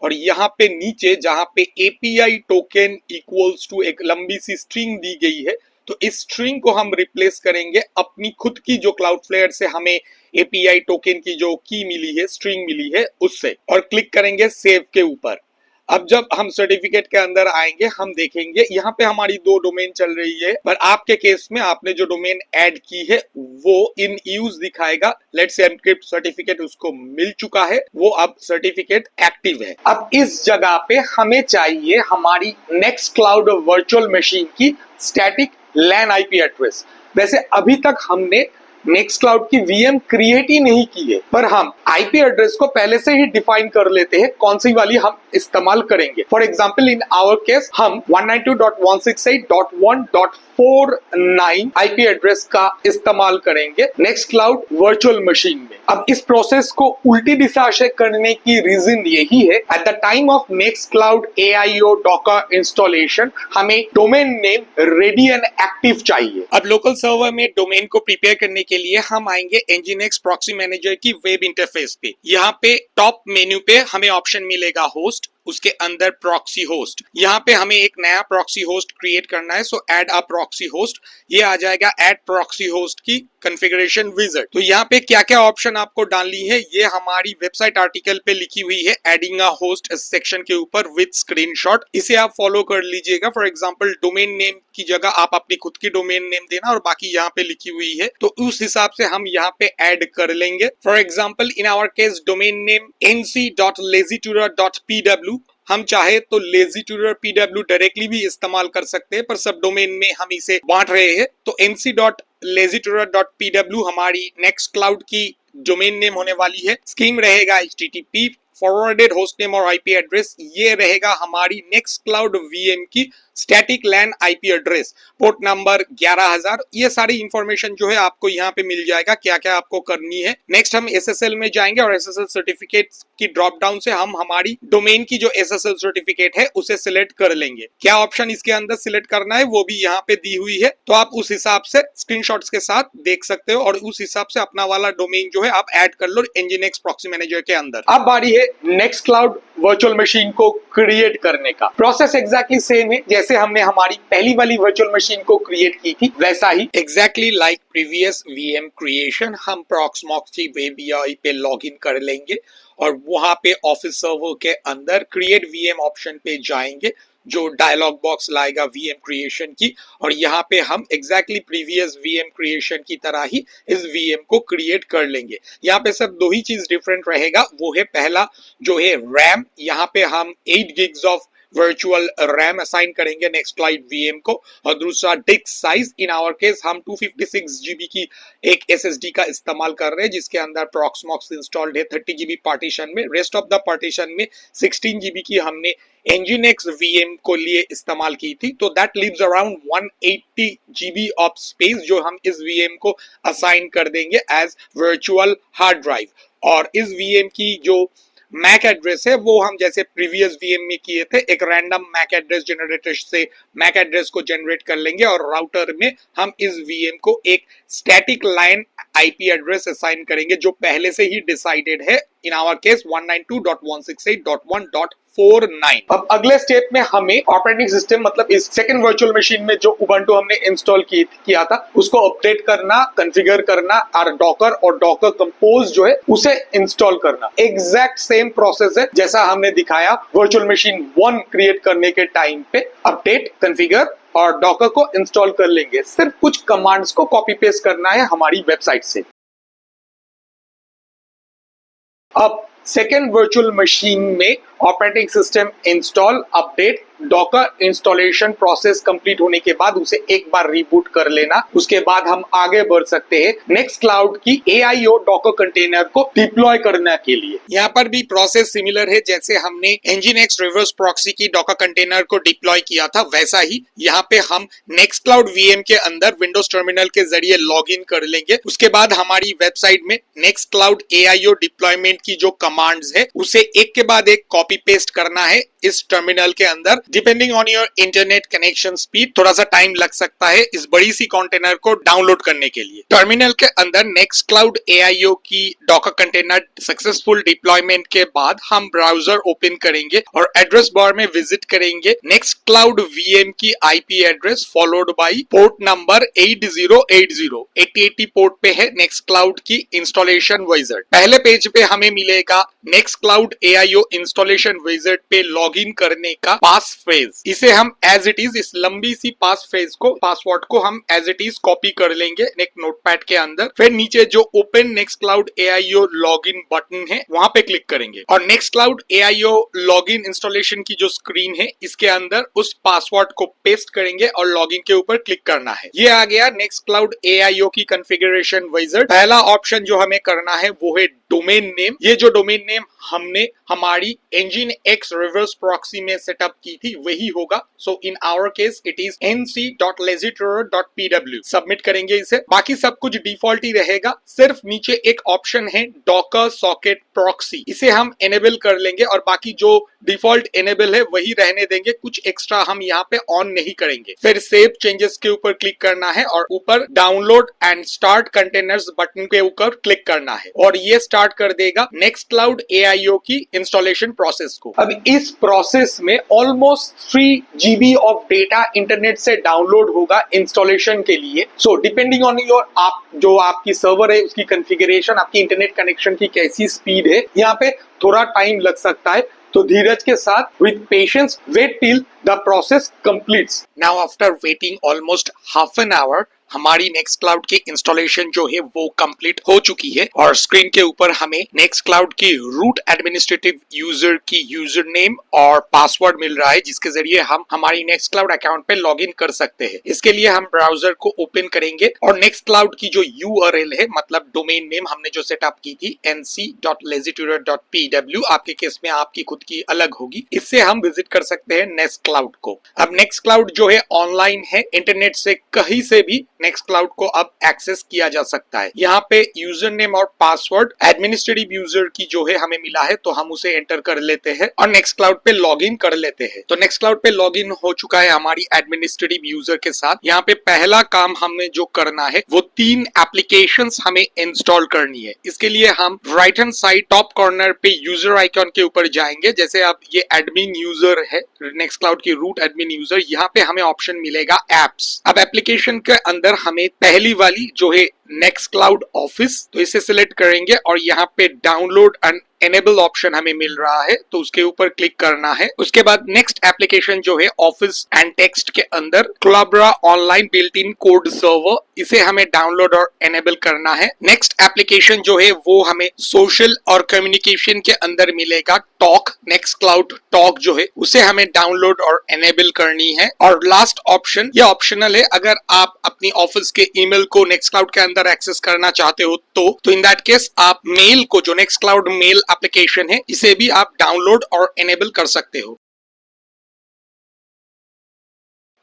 A: और यहाँ पे नीचे जहां पे एपीआई टोकन इक्वल्स टू एक लंबी सी स्ट्रिंग दी गई है तो इस स्ट्रिंग को हम रिप्लेस करेंगे अपनी खुद की जो क्लाउडफ्लेयर से हमें एपीआई टोकन की जो की मिली है, स्ट्रिंग मिली है, उससे, और क्लिक करेंगे सेव के ऊपर। अब जब हम सर्टिफिकेट के अंदर आएंगे हम देखेंगे यहाँ पे हमारी दो डोमेन चल रही है, पर आपके केस में आपने जो डोमेन ऐड की है वो इन यूज दिखाएगा। लेट्स से एनक्रिप्ट सर्टिफिकेट उसको मिल चुका है, वो अब सर्टिफिकेट एक्टिव है। अब इस जगह पे हमें चाहिए हमारी नेक्स्ट क्लाउड वर्चुअल मशीन की स्टैटिक लैन आईपी एड्रेस। वैसे अभी तक हमने नेक्स्ट क्लाउड की वीएम क्रिएट ही नहीं की है, पर हम आईपी एड्रेस को पहले से ही डिफाइन कर लेते हैं कौन सी वाली हम इस्तेमाल करेंगे। For example in our case हम 192.168.1.49 आईपी एड्रेस का इस्तेमाल करेंगे नेक्स्ट क्लाउड वर्चुअल मशीन में। अब इस प्रोसेस को उल्टी दिशा से करने की रीजन यही है, at the time of Nextcloud AIO Docker installation हमें domain name ready and active चाहिए। अब लोकल सर्वर में डोमेन को प्रिपेयर करने के लिए हम आएंगे nginx प्रॉक्सी मैनेजर की वेब इंटरफेस पे। यहाँ पे टॉप मेन्यू पे हमें ऑप्शन मिलेगा होस्ट, उसके अंदर प्रॉक्सी होस्ट। यहाँ पे हमें एक नया प्रॉक्सी होस्ट क्रिएट करना है, सो ऐड अ प्रॉक्सी होस्ट। ये आ जाएगा ऐड प्रॉक्सी होस्ट की कॉन्फ़िगरेशन विजार्ड। तो यहाँ पे क्या क्या ऑप्शन आपको डालनी है ये हमारी वेबसाइट आर्टिकल पे लिखी हुई है, एडिंग अ होस्ट सेक्शन के ऊपर विद स्क्रीनशॉट। इसे आप फॉलो कर लीजिएगा। फॉर एग्जांपल डोमेन नेम की जगह आप अपनी खुद की डोमेन नेम देना और बाकी यहाँ पे लिखी हुई है, तो उस हिसाब से हम यहाँ पे ऐड कर लेंगे। For example in our case domain name nc.lazytutor.pw, हम चाहे तो lazytutor pw डायरेक्टली भी इस्तेमाल कर सकते हैं, पर सब डोमेन में हम इसे बांट रहे हैं। तो nc.lazytutor.pw हमारी नेक्स्ट क्लाउड की डोमेन नेम होने वाली है। स्कीम रहेगा http फॉरवर्डेड होस्ट नेम और आईपी एड्रेस। ये रहेगा हमारी नेक्स्ट क्लाउड वीएम की static LAN IP address, port number 11000। ये सारी इंफॉर्मेशन जो है आपको यहाँ पे मिल जाएगा, क्या क्या आपको करनी है। नेक्स्ट हम एसएसएल में जाएंगे और एसएसएल सर्टिफिकेट की ड्रॉप डाउन से हम हमारी डोमेन की जो एसएसएल सर्टिफिकेट है उसे सिलेक्ट कर लेंगे। क्या ऑप्शन इसके अंदर सिलेक्ट करना है वो भी यहाँ पे दी हुई है, तो आप उस हिसाब से स्क्रीनशॉट्स के साथ देख सकते हो और उस हिसाब से अपना वाला डोमेन जो है आप ऐड कर लो nginx प्रॉक्सी मैनेजर के अंदर। अब बारी है नेक्स्ट क्लाउड वर्चुअल मशीन को क्रिएट करने का। प्रोसेस एग्जैक्टली सेम है जैसे हमने हमारी पहली वाली वर्चुअल मशीन को क्रिएट की थी, वैसा ही exactly like previous VM creation हम प्रॉक्समॉक्स वेब यूआई पे लॉगिन कर लेंगे और वहां पे ऑफिस सर्वर के अंदर क्रिएट वीएम ऑप्शन पे जाएंगे जो डायलॉग बॉक्स लाएगा वीएम क्रिएशन की, और यहाँ पे हम एग्जैक्टली प्रीवियस वीएम क्रिएशन की तरह ही इस वीएम को क्रिएट कर लेंगे। यहाँ पे सब दो ही चीज डिफरेंट रहेगा, वो है पहला जो है रैम, यहाँ पे हम 8 gigs of virtual RAM assign करेंगे नेक्स्ट क्लाउड वीएम को, और दूसरा disk size. In our case हम 256 GB की एक SSD का इस्तेमाल कर रहे हैं जिसके अंदर प्रॉक्समॉक्स इंस्टॉल्ड है 30 GB पार्टीशन में। रेस्ट ऑफ द पार्टीशन में 16 GB की हमने nginx VM को लिए इस्तेमाल की थी, तो that leaves around 180 GB of space जो हम इस VM को असाइन कर देंगे एज वर्चुअल हार्ड ड्राइव। और इस VM की जो मैक एड्रेस है वो हम जैसे प्रीवियस वीएम में किए थे, एक रैंडम मैक एड्रेस जनरेटर से मैक एड्रेस को जनरेट कर लेंगे और राउटर में हम इस वीएम को एक static line IP address assign करेंगे जो पहले से ही डिसाइडेड है, इन आवर केस 192.168.1.49। अब अगले स्टेप में हमें ऑपरेटिंग सिस्टम मतलब इस सेकंड वर्चुअल मशीन में जो उबंटू हमने इंस्टॉल किया था उसको अपडेट करना, कॉन्फ़िगर करना और डॉकर कंपोज जो है उसे इंस्टॉल करना। एग्जैक्ट सेम प्रोसेस है जैसा हमने दिखाया वर्चुअल मशीन 1 क्रिएट करने के टाइम पे। अपडेट, कॉन्फ़िगर और डॉकर को इंस्टॉल कर लेंगे, सिर्फ कुछ कमांड्स को कॉपी पेस्ट करना है हमारी वेबसाइट से। अब सेकेंड वर्चुअल मशीन में operating system install, update, Docker installation process complete होने के बाद उसे एक बार रिबूट कर लेना। उसके बाद हम आगे बढ़ सकते हैं नेक्स्ट क्लाउड की एआईओ डॉकर कंटेनर को डिप्लॉय करने के लिए। यहाँ पर भी प्रोसेस सिमिलर है, जैसे हमने nginx रिवर्स प्रॉक्सी की डॉकर कंटेनर को डिप्लॉय किया था वैसा ही यहाँ पे हम नेक्स्ट क्लाउड वीएम के अंदर विंडोज टर्मिनल के जरिए लॉग इन कर लेंगे। उसके बाद हमारी वेबसाइट में नेक्स्ट क्लाउड एआईओ डिप्लॉयमेंट की जो कमांड्स है उसे एक के बाद एक कॉपी पेस्ट करना है इस टर्मिनल के अंदर, depending on your internet connection speed थोड़ा सा टाइम लग सकता है इस बड़ी सी कंटेनर को डाउनलोड करने के लिए। टर्मिनल के अंदर नेक्स्टक्लाउड एआईओ की डॉकर कंटेनर सक्सेसफुल डिप्लॉयमेंट के बाद हम ब्राउजर ओपन करेंगे और एड्रेस बार में विजिट करेंगे नेक्स्टक्लाउड वीएम की IP address followed by port number 8080 port पे है नेक्स्टक्लाउड की इंस्टॉलेशन विजार्ड। पहले पेज पे हमें मिलेगा नेक्स्टक्लाउड एआईओ इंस्टॉलेशन विजार्ड पे लॉगिन करने का पास फ्रेज। इसे हम एज इट इज इस लंबी सी पास फ्रेज को पासवर्ड को हम एज इट इज कॉपी कर लेंगे एक नोटपैड के अंदर। फिर नीचे जो open Nextcloud AIO login button है वहां पे क्लिक करेंगे और नेक्स्टक्लाउड एआईओ लॉगिन इंस्टॉलेशन की जो स्क्रीन है इसके अंदर उस पासवर्ड को पेस्ट करेंगे और लॉगिन के ऊपर क्लिक करना है। ये आ गया नेक्स्टक्लाउड एआईओ की कॉन्फ़िगरेशन विजार्ड। पहला ऑप्शन जो हमें करना है वो है डोमेन नेम। ये जो डोमेन नेम हमने हमारी इंजन एक्स रिवर्स प्रॉक्सी में सेटअप की थी वही होगा। So in our case it is nc.lazytour.pw। Submit करेंगे इसे। बाकी सब कुछ डिफॉल्ट ही रहेगा, सिर्फ नीचे एक ऑप्शन है डॉकर सॉकेट प्रॉक्सी, इसे हम एनेबल कर लेंगे और बाकी जो डिफॉल्ट एनेबल है वही रहने देंगे, कुछ एक्स्ट्रा हम यहाँ पे ऑन नहीं करेंगे। फिर सेव चेंजेस के ऊपर क्लिक करना है और ऊपर download and start containers button के ऊपर क्लिक करना है और ये स्टार्ट कर देगा नेक्स्टक्लाउड एआईओ की इंस्टॉलेशन प्रोसेस को। अब इस प्रोसेस में almost 3 GB of data internet से डाउनलोड होगा इंस्टॉलेशन के लिए। सो डिपेंडिंग ऑन योर जो आपकी सर्वर है उसकी कॉन्फ़िगरेशन, आपकी इंटरनेट कनेक्शन की कैसी स्पीड है, यहाँ पे थोड़ा टाइम लग सकता है। तो धीरज के साथ with patience wait till the process completes. Now after waiting almost half an hour हमारी नेक्स्टक्लाउड की इंस्टॉलेशन जो है वो कंप्लीट हो चुकी है और स्क्रीन के ऊपर हमें नेक्स्टक्लाउड की रूट एडमिनिस्ट्रेटिव यूजर की यूजर नेम और पासवर्ड मिल रहा है जिसके जरिए हम हमारी नेक्स्टक्लाउड अकाउंट पे लॉगिन कर सकते हैं। इसके लिए हम ब्राउजर को ओपन करेंगे और नेक्स्टक्लाउड की जो यूआरएल है मतलब डोमेन नेम हमने जो सेटअप की थी nc.lazytour.pw, आपके केस में आपकी खुद की अलग होगी, इससे हम विजिट कर सकते हैं नेक्स्टक्लाउड को। अब नेक्स्टक्लाउड जो है ऑनलाइन है, इंटरनेट से कहीं से भी नेक्स्टक्लाउड को अब एक्सेस किया जा सकता है। यहाँ पे यूजर नेम और पासवर्ड एडमिनिस्ट्रेटिव यूजर की जो है हमें मिला है तो हम उसे एंटर कर लेते हैं और नेक्स्टक्लाउड पे लॉगिन कर लेते हैं। तो नेक्स्टक्लाउड पे लॉगिन हो चुका है हमारी एडमिनिस्ट्रेटिव यूजर के साथ। यहाँ पे पहला काम हमें जो करना है वो 3 एप्लीकेशंस हमें इंस्टॉल करनी है। इसके लिए हम right hand side top corner पे यूजर आइकॉन के ऊपर जाएंगे। जैसे अब ये एडमिन यूजर है नेक्स्टक्लाउड की रूट एडमिन यूजर, यहाँ पे हमें ऑप्शन मिलेगा एप्स। अब एप्लीकेशन के अंदर हमें पहली वाली जो है नेक्स्टक्लाउड ऑफिस, तो इसे सिलेक्ट करेंगे और यहाँ पे डाउनलोड एंड एनेबल ऑप्शन हमें मिल रहा है तो उसके ऊपर क्लिक करना है। उसके बाद नेक्स्ट एप्लीकेशन जो है ऑफिस एंड टेक्स्ट के अंदर Collabora online built in code server, इसे हमें डाउनलोड और एनेबल करना है। नेक्स्ट एप्लीकेशन जो है वो हमें सोशल और कम्युनिकेशन के अंदर मिलेगा टॉक, नेक्स्टक्लाउड टॉक जो है उसे हमें डाउनलोड और एनेबल करनी है। और लास्ट ऑप्शन, ये ऑप्शनल है, अगर आप अपनी ऑफिस के ईमेल को नेक्स्टक्लाउड के अंदर एक्सेस करना चाहते हो तो इन दैट केस आप मेल को, जो नेक्स्टक्लाउड मेल एप्लीकेशन है, इसे भी आप डाउनलोड और एनेबल कर सकते हो।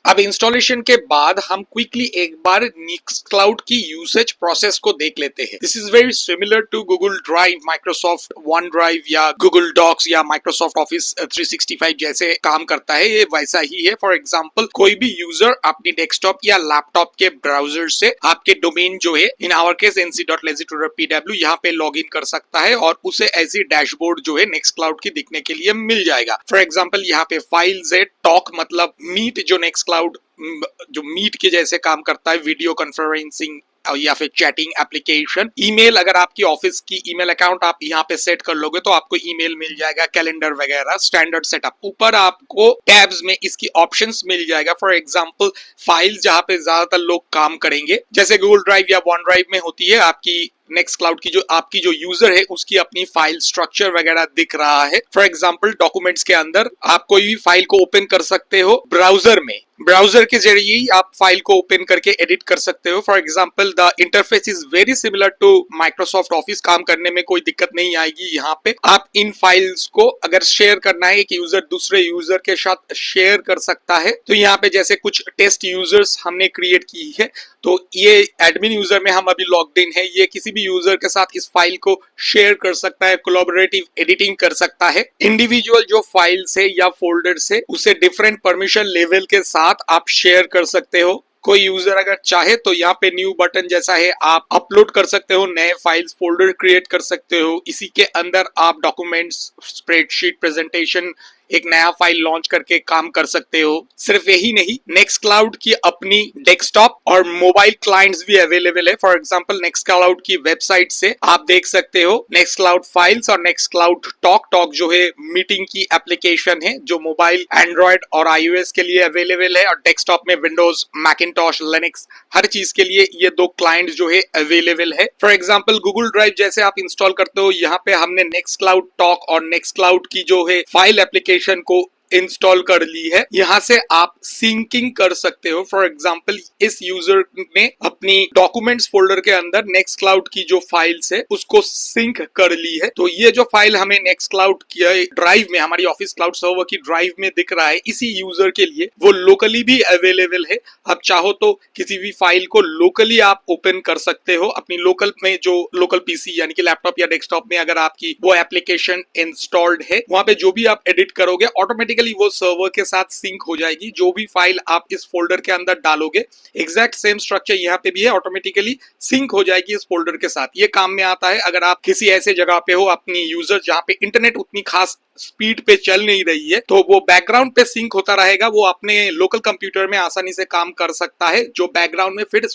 A: अब इंस्टॉलेशन के बाद हम क्विकली एक बार नेक्स्टक्लाउड की यूसेज प्रोसेस को देख लेते हैं। This is very similar to Google Drive, Microsoft OneDrive या गूगल डॉक्स या माइक्रोसॉफ्ट ऑफिस 365 जैसे काम करता है, ये वैसा ही है। फॉर एग्जांपल कोई भी यूजर अपनी डेस्कटॉप या लैपटॉप के ब्राउजर से आपके डोमेन जो है इन आवर केस nc.lazytour.pw यहाँ पे लॉग इन कर सकता है और उसे ऐसी डैशबोर्ड जो है नेक्स्टक्लाउड की दिखने के लिए मिल जाएगा। फॉर एग्जाम्पल यहाँ पे फाइल्स है, टॉक मतलब मीट जो नेक्स्टक्लाउड जो मीट के जैसे काम करता है, वीडियो कॉन्फ्रेंसिंग या फिर चैटिंग एप्लीकेशन, ईमेल, अगर आपकी ऑफिस की ईमेल अकाउंट आप यहाँ पे सेट कर लोगे तो आपको ईमेल मिल जाएगा, कैलेंडर वगैरह स्टैंडर्ड सेटअप। ऊपर आपको टैब्स में इसकी ऑप्शंस मिल जाएगा। फॉर एग्जांपल फाइल्स जहाँ पे ज्यादातर लोग काम करेंगे, जैसे गूगल ड्राइव या वन ड्राइव में होती है, आपकी नेक्स्टक्लाउड की जो आपकी जो यूजर है उसकी अपनी फाइल स्ट्रक्चर वगैरह दिख रहा है। फॉर एग्जांपल डॉक्यूमेंट्स के अंदर आप कोई भी फाइल को ओपन कर सकते हो ब्राउजर में, ब्राउजर के जरिए ही आप फाइल को ओपन करके एडिट कर सकते हो। For example the interface is very similar to Microsoft Office, काम करने में कोई दिक्कत नहीं आएगी। यहाँ पे आप इन फाइल्स को अगर शेयर करना है, एक यूजर दूसरे यूजर के साथ शेयर कर सकता है। तो यहाँ पे जैसे कुछ टेस्ट यूजर्स हमने क्रिएट की है, तो ये एडमिन यूजर में हम अभी लॉग्ड इन है, ये किसी भी यूजर के साथ इस फाइल को शेयर कर सकता है, कोलैबोरेटिव एडिटिंग कर सकता है। इंडिविजुअल जो फाइल्स है या फोल्डर्स है उसे डिफरेंट परमिशन लेवल के साथ आप शेयर कर सकते हो। कोई यूजर अगर चाहे तो यहाँ पे न्यू बटन जैसा है, आप अपलोड कर सकते हो, नए फाइल्स फोल्डर क्रिएट कर सकते हो। इसी के अंदर आप डॉक्यूमेंट्स, स्प्रेडशीट, प्रेजेंटेशन, एक नया फाइल लॉन्च करके काम कर सकते हो। सिर्फ यही नहीं, नेक्स्ट क्लाउड की अपनी डेस्कटॉप और मोबाइल क्लाइंट्स भी अवेलेबल है। फॉर एग्जांपल नेक्स्ट क्लाउड की वेबसाइट से आप देख सकते हो नेक्स्ट क्लाउड फाइल्स और नेक्स्ट क्लाउड टॉक जो है मीटिंग की एप्लीकेशन है, जो मोबाइल, एंड्रॉयड और iOS के लिए अवेलेबल है, और डेस्कटॉप में विंडोज, मैकिंटॉश, लिनक्स, हर चीज के लिए ये दो क्लाइंट जो है अवेलेबल है। फॉर एग्जांपल गूगल ड्राइव जैसे आप इंस्टॉल करते हो, यहाँ पे हमने नेक्स्ट क्लाउड टॉक और नेक्स्ट क्लाउड की जो है फाइल एप्लीकेशन को इंस्टॉल कर ली है। यहाँ से आप सिंकिंग कर सकते हो। फॉर एग्जांपल इस यूजर ने अपनी डॉक्यूमेंट्स फोल्डर के अंदर नेक्स्ट क्लाउड की जो फाइल्स है उसको सिंक कर ली है। तो ये जो फाइल हमें नेक्स्ट क्लाउड की ड्राइव में, हमारी ऑफिस क्लाउड सर्वर की ड्राइव में दिख रहा है, इसी यूजर के लिए वो लोकली भी अवेलेबल है। आप चाहो तो किसी भी फाइल को लोकली आप ओपन कर सकते हो अपनी लोकल में, जो लोकल पीसी यानी कि लैपटॉप या डेस्कटॉप में अगर आपकी वो एप्लीकेशन इंस्टॉल्ड है, वहां पे जो भी आप एडिट करोगे ऑटोमेटिकली वो सर्वर के साथ सिंक हो जाएगी। जो भी फाइल आप इस फोल्डर के अंदर डालोगे, एग्जैक्ट सेम स्ट्रक्चर यहाँ पे भी है, ऑटोमेटिकली सिंक हो जाएगी इस फोल्डर के साथ। ये काम में आता है अगर आप किसी ऐसे जगह पे हो, अपनी यूजर जहाँ पे इंटरनेट उतनी खास स्पीड पे चल नहीं रही है, तो वो बैकग्राउंड पे सिंक होता रहेगा, वो अपने लोकल कंप्यूटर में आसानी से काम कर सकता है, जो बैकग्राउंड में फिर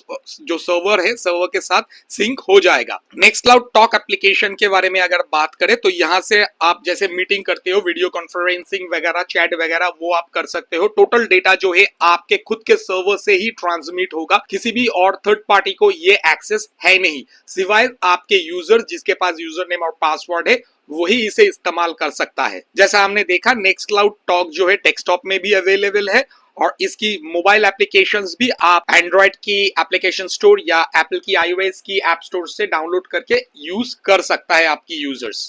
A: जो सर्वर है सर्वर के साथ सिंक हो जाएगा। नेक्स्ट क्लाउड टॉक एप्लीकेशन के बारे में अगर बात करें तो यहाँ से आप जैसे मीटिंग करते हो, वीडियो कॉन्फ्रेंसिंग वगैरह, चैट वगैरह, वो आप कर सकते हो। टोटल डेटा जो है आपके खुद के सर्वर से ही ट्रांसमिट होगा, किसी भी और थर्ड पार्टी को ये एक्सेस है नहीं, सिवाय आपके यूजर जिसके पास यूजर नेम और पासवर्ड है वही इसे इस्तेमाल कर सकता है। जैसा हमने देखा नेक्स्ट क्लाउड टॉक जो है डेस्कटॉप में भी अवेलेबल है, और इसकी मोबाइल एप्लीकेशंस भी आप एंड्रॉयड की एप्लीकेशन स्टोर या एप्पल की iOS की ऐप स्टोर से डाउनलोड करके यूज कर सकता है आपकी यूजर्स।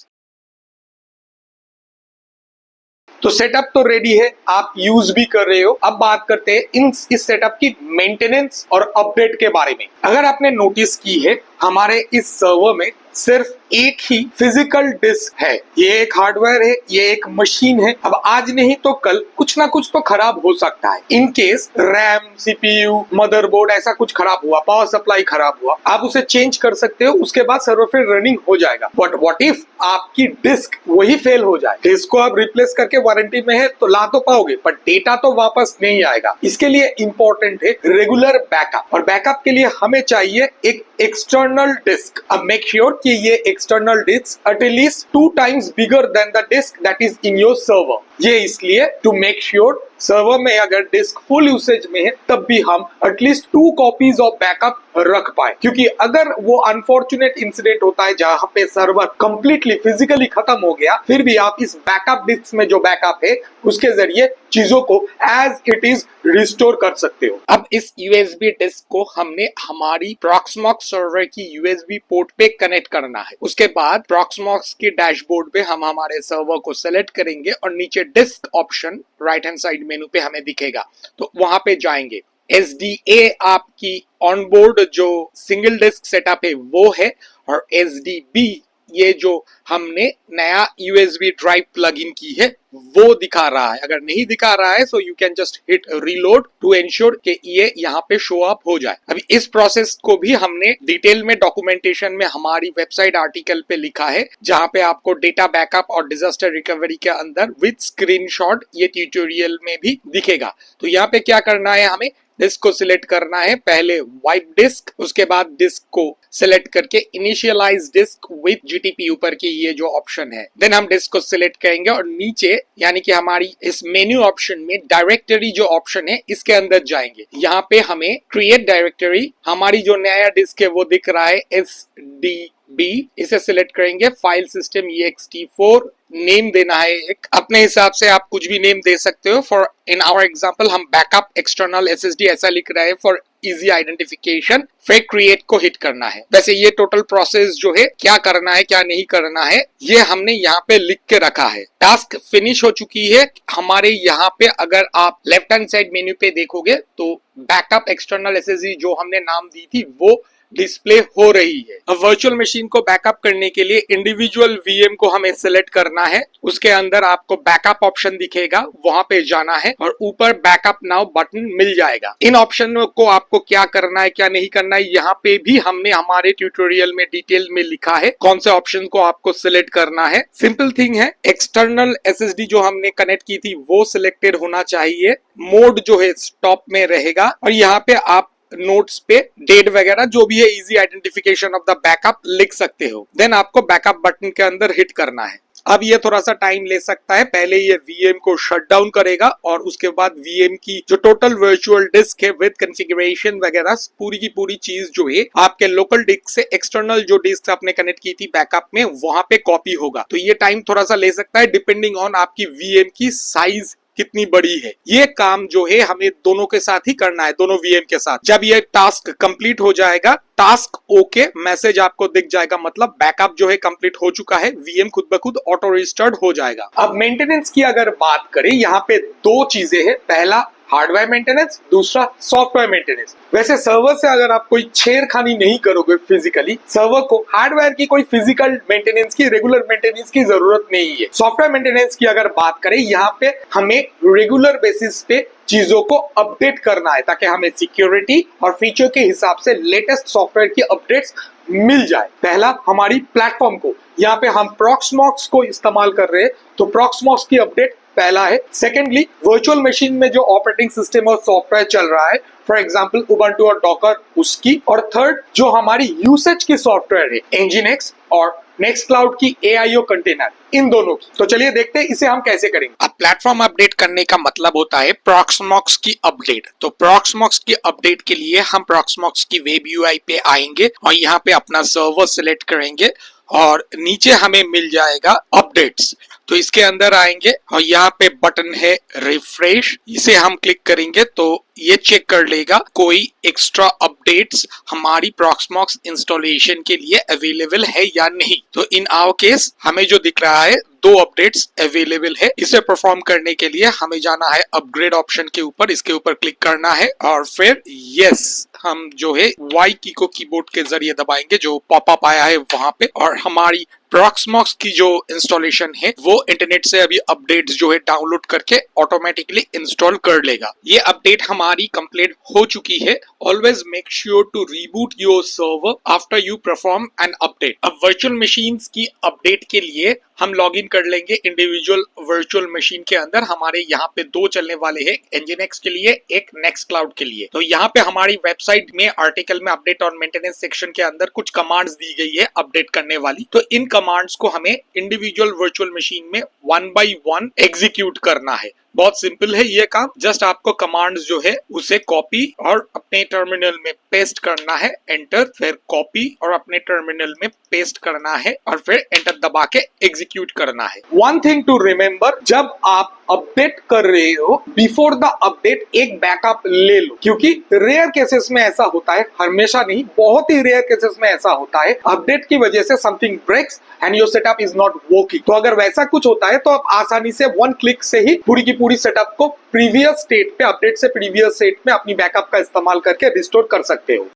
A: तो सेटअप तो रेडी है, आप यूज भी कर रहे हो। अब बात करते हैं इस सेटअप की मेंटेनेंस और अपडेट के बारे में। अगर आपने नोटिस की है, हमारे इस सर्वर में सिर्फ एक ही फिजिकल डिस्क है। ये एक हार्डवेयर है, ये एक मशीन है। अब आज नहीं तो कल कुछ ना कुछ तो खराब हो सकता है। In case RAM, CPU, motherboard ऐसा कुछ खराब हुआ, पावर सप्लाई खराब हुआ, आप उसे चेंज कर सकते हो, उसके बाद सर्वर फिर रनिंग हो जाएगा। बट व्हाट इफ आपकी डिस्क वही फेल हो जाए? डिस्क को आप रिप्लेस करके वारंटी में है तो ला तो पाओगे, पर डेटा तो वापस नहीं आएगा। इसके लिए इंपॉर्टेंट है रेगुलर बैकअप, और बैकअप के लिए हमें चाहिए एक एक्सटर्नल डिस्क। अब मेक श्योर कि ये external disk at least 2 times bigger than the disk that is in your server. ये इसलिए टू मेक श्योर सर्वर में अगर डिस्क फुल यूसेज में है तब भी हम एटलीस्ट 2 कॉपीज ऑफ बैकअप रख पाए, क्योंकि अगर वो अनफॉर्चुनेट इंसिडेंट होता है जहां पे सर्वर कंप्लीटली फिजिकली खत्म हो गया, फिर भी आप इस बैकअप डिस्क में जो बैकअप है उसके जरिए चीजों को एज इट इज रिस्टोर कर सकते हो। अब इस यूएसबी डिस्क को हमने हमारी प्रॉक्समॉक्स सर्वर की यूएसबी पोर्ट पे कनेक्ट करना है। उसके बाद प्रॉक्समॉक्स के डैशबोर्ड पे हम हमारे सर्वर को सेलेक्ट करेंगे और नीचे disk option right hand side menu पे हमें दिखेगा, तो वहां पे जाएंगे। SDA आपकी ऑनबोर्ड जो सिंगल डिस्क सेटअप है वो है, और SDB ये जो हमने नया USB ड्राइव प्लग इन की है वो दिखा रहा है। अगर नहीं दिखा रहा है so you can just hit reload to ensure कि ये यहाँ पे शो अप हो जाए। अभी इस प्रोसेस को भी हमने डिटेल में डॉक्यूमेंटेशन में हमारी वेबसाइट आर्टिकल पे लिखा है, जहाँ पे आपको डेटा बैकअप और डिजास्टर रिकवरी के अंदर विद स्क्रीनशॉट ये ट्यूटोरियल में भी दिखेगा। तो यहाँ पे क्या करना है, हमें डिस्क को सिलेक्ट करना है, पहले वाइप डिस्क, उसके बाद डिस्क को सिलेक्ट करके इनिशियलाइज डिस्क विद GTP ऊपर की ये जो ऑप्शन है, देन हम डिस्क को सिलेक्ट करेंगे और नीचे यानी कि हमारी इस मेन्यू ऑप्शन में डायरेक्टरी जो ऑप्शन है इसके अंदर जाएंगे। यहाँ पे हमें क्रिएट डायरेक्टरी, हमारी जो नया डिस्क है वो दिख रहा है SDB बी, इसे सिलेक्ट करेंगे, फाइल सिस्टम ext4, नेम देना है एक, अपने हिसाब से आप कुछ भी नेम दे सकते हो। फॉर इन आवर एग्जांपल हम बैकअप एक्सटर्नल एसएसडी ऐसा लिख रहे हैं फॉर इजी आइडेंटिफिकेशन। फिर क्रिएट को हिट करना है। वैसे ये टोटल प्रोसेस जो है, क्या करना है क्या नहीं करना है, ये हमने यहाँ पे लिख के रखा है। टास्क फिनिश हो चुकी है हमारे यहाँ पे। अगर आप लेफ्ट हैंड साइड मेन्यू पे देखोगे तो बैकअप एक्सटर्नल एसएसडी जो हमने नाम दी थी वो डिस्प्ले हो रही है। अब वर्चुअल मशीन को बैकअप करने के लिए इंडिविजुअल वीएम को हमें सिलेक्ट करना है। उसके अंदर आपको बैकअप ऑप्शन दिखेगा, वहां पे जाना है और ऊपर बैकअप नाउ बटन मिल जाएगा। इन ऑप्शन को आपको क्या करना है क्या नहीं करना है, यहाँ पे भी हमने हमारे ट्यूटोरियल में डिटेल में लिखा है कौन से ऑप्शन को आपको सिलेक्ट करना है। सिंपल थिंग है, एक्सटर्नल एसएसडी जो हमने कनेक्ट की थी वो सिलेक्टेड होना चाहिए। मोड जो है स्टॉप में रहेगा और यहाँ पे आप नोट्स पे डेट वगैरह जो भी है easy identification of the backup लिख सकते हो। देन आपको बैकअप बटन के अंदर हिट करना है। अब ये थोड़ा सा टाइम ले सकता है, पहले ये वीएम को शट डाउन करेगा और उसके बाद वीएम की जो टोटल वर्चुअल डिस्क है विद कॉन्फ़िगरेशन वगैरह पूरी की पूरी चीज जो है आपके लोकल डिस्क से एक्सटर्नल जो डिस्क आपने कनेक्ट की थी बैकअप में वहां पे कॉपी होगा। तो ये टाइम थोड़ा सा ले सकता है डिपेंडिंग ऑन आपकी वीएम की साइज कितनी बड़ी है। ये काम जो है हमें दोनों के साथ ही करना है, दोनों वीएम के साथ। जब ये टास्क कंप्लीट हो जाएगा, टास्क ओके मैसेज आपको दिख जाएगा, मतलब बैकअप जो है कंप्लीट हो चुका है, वीएम खुद ब खुद ऑटो रिस्टार्ट हो जाएगा। अब मेंटेनेंस की अगर बात करें, यहाँ पे दो चीजें हैं, पहला हार्डवेयर मेंटेनेंस, दूसरा सॉफ्टवेयर मेंटेनेंस। वैसे सर्वर से अगर आप कोई छेड़खानी नहीं करोगे फिजिकली, सर्वर को हार्डवेयर की कोई फिजिकल मेंटेनेंस की, रेगुलर मेंटेनेंस की जरूरत नहीं है। सॉफ्टवेयर मेंटेनेंस की अगर बात करें, यहाँ पे हमें रेगुलर बेसिस पे चीजों को अपडेट करना है ताकि हमें सिक्योरिटी और फीचर के हिसाब से लेटेस्ट सॉफ्टवेयर की अपडेट्स मिल जाए। पहला हमारी प्लेटफॉर्म को, यहाँ पे हम प्रॉक्समॉक्स को इस्तेमाल कर रहे हैं तो प्रॉक्समॉक्स की अपडेट पहला है। सेकेंडली वर्चुअल मशीन में जो ऑपरेटिंग सिस्टम और सॉफ्टवेयर चल रहा है, फॉर एग्जांपल उबंटू और डॉकर, उसकी। और थर्ड जो हमारी यूसेज की सॉफ्टवेयर है, एनजीएनएक्स और नेक्स्ट क्लाउड की एआईओ कंटेनर, इन दोनों की। तो चलिए देखते हैं इसे हम कैसे करेंगे। अब प्लेटफॉर्म अपडेट करने का मतलब होता है प्रॉक्समॉक्स की अपडेट। तो प्रॉक्समॉक्स की अपडेट के लिए हम प्रॉक्समॉक्स की वेब यूआई पे आएंगे और यहाँ पे अपना सर्वर सिलेक्ट करेंगे और नीचे हमें मिल जाएगा अपडेट्स। तो इसके अंदर आएंगे और यहाँ पे बटन है रिफ्रेश, इसे हम क्लिक करेंगे तो ये चेक कर लेगा कोई एक्स्ट्रा अपडेट्स हमारी प्रॉक्समॉक्स इंस्टॉलेशन के लिए अवेलेबल है या नहीं। तो इन आवर केस हमें जो दिख रहा है 2 अपडेट्स अवेलेबल है। इसे परफॉर्म करने के लिए हमें जाना है अपग्रेड ऑप्शन के ऊपर, इसके ऊपर क्लिक करना है और फिर यस हम जो है वाई की को कीबोर्ड के जरिए दबाएंगे जो पॉपअप आया है वहां पे, और हमारी प्रॉक्समॉक्स की जो इंस्टॉलेशन है वो इंटरनेट से अभी अपडेट्स जो है डाउनलोड करके ऑटोमेटिकली इंस्टॉल कर लेगा। ये अपडेट हमारी कंप्लीट हो चुकी है। Always make sure to reboot your server after you perform an update. अब वर्चुअल मशीन्स की अपडेट के लिए हम लॉगिन कर लेंगे इंडिविजुअल वर्चुअल मशीन के अंदर। हमारे यहाँ पे 2 चलने वाले हैं, एनजीएनएक्स के लिए, एक नेक्स्ट क्लाउड के लिए। तो यहाँ पे हमारी वेबसाइट में आर्टिकल में अपडेट और मेंटेनेंस सेक्शन के अंदर कुछ कमांड्स दी गई है अपडेट करने वाली। तो इन कमांड्स को हमें इंडिविजुअल वर्चुअल मशीन में 1 बाय 1 एग्जीक्यूट करना है। बहुत सिंपल है ये काम। जस्ट आपको कमांड्स जो है उसे कॉपी और अपने टर्मिनल में पेस्ट करना है, एंटर, फिर कॉपी और अपने टर्मिनल में पेस्ट करना है और फिर एंटर दबा के एग्जीक्यूट करना है। वन थिंग टू रिमेम्बर, जब आप अपडेट कर रहे हो, बिफोर द अपडेट एक बैकअप ले लो, क्योंकि रेयर केसेस में ऐसा होता है, हमेशा नहीं, बहुत ही रेयर केसेस में ऐसा होता है, अपडेट की वजह से something breaks and your setup is not working. तो अगर वैसा कुछ होता है तो आप आसानी से 1 क्लिक से ही पूरी की पूरी सेटअप को प्रीवियस स्टेट पे, अपडेट से प्रीवियस स्टेट में अपनी बैकअप का इस्तेमाल करके रिस्टोर कर सकते हो।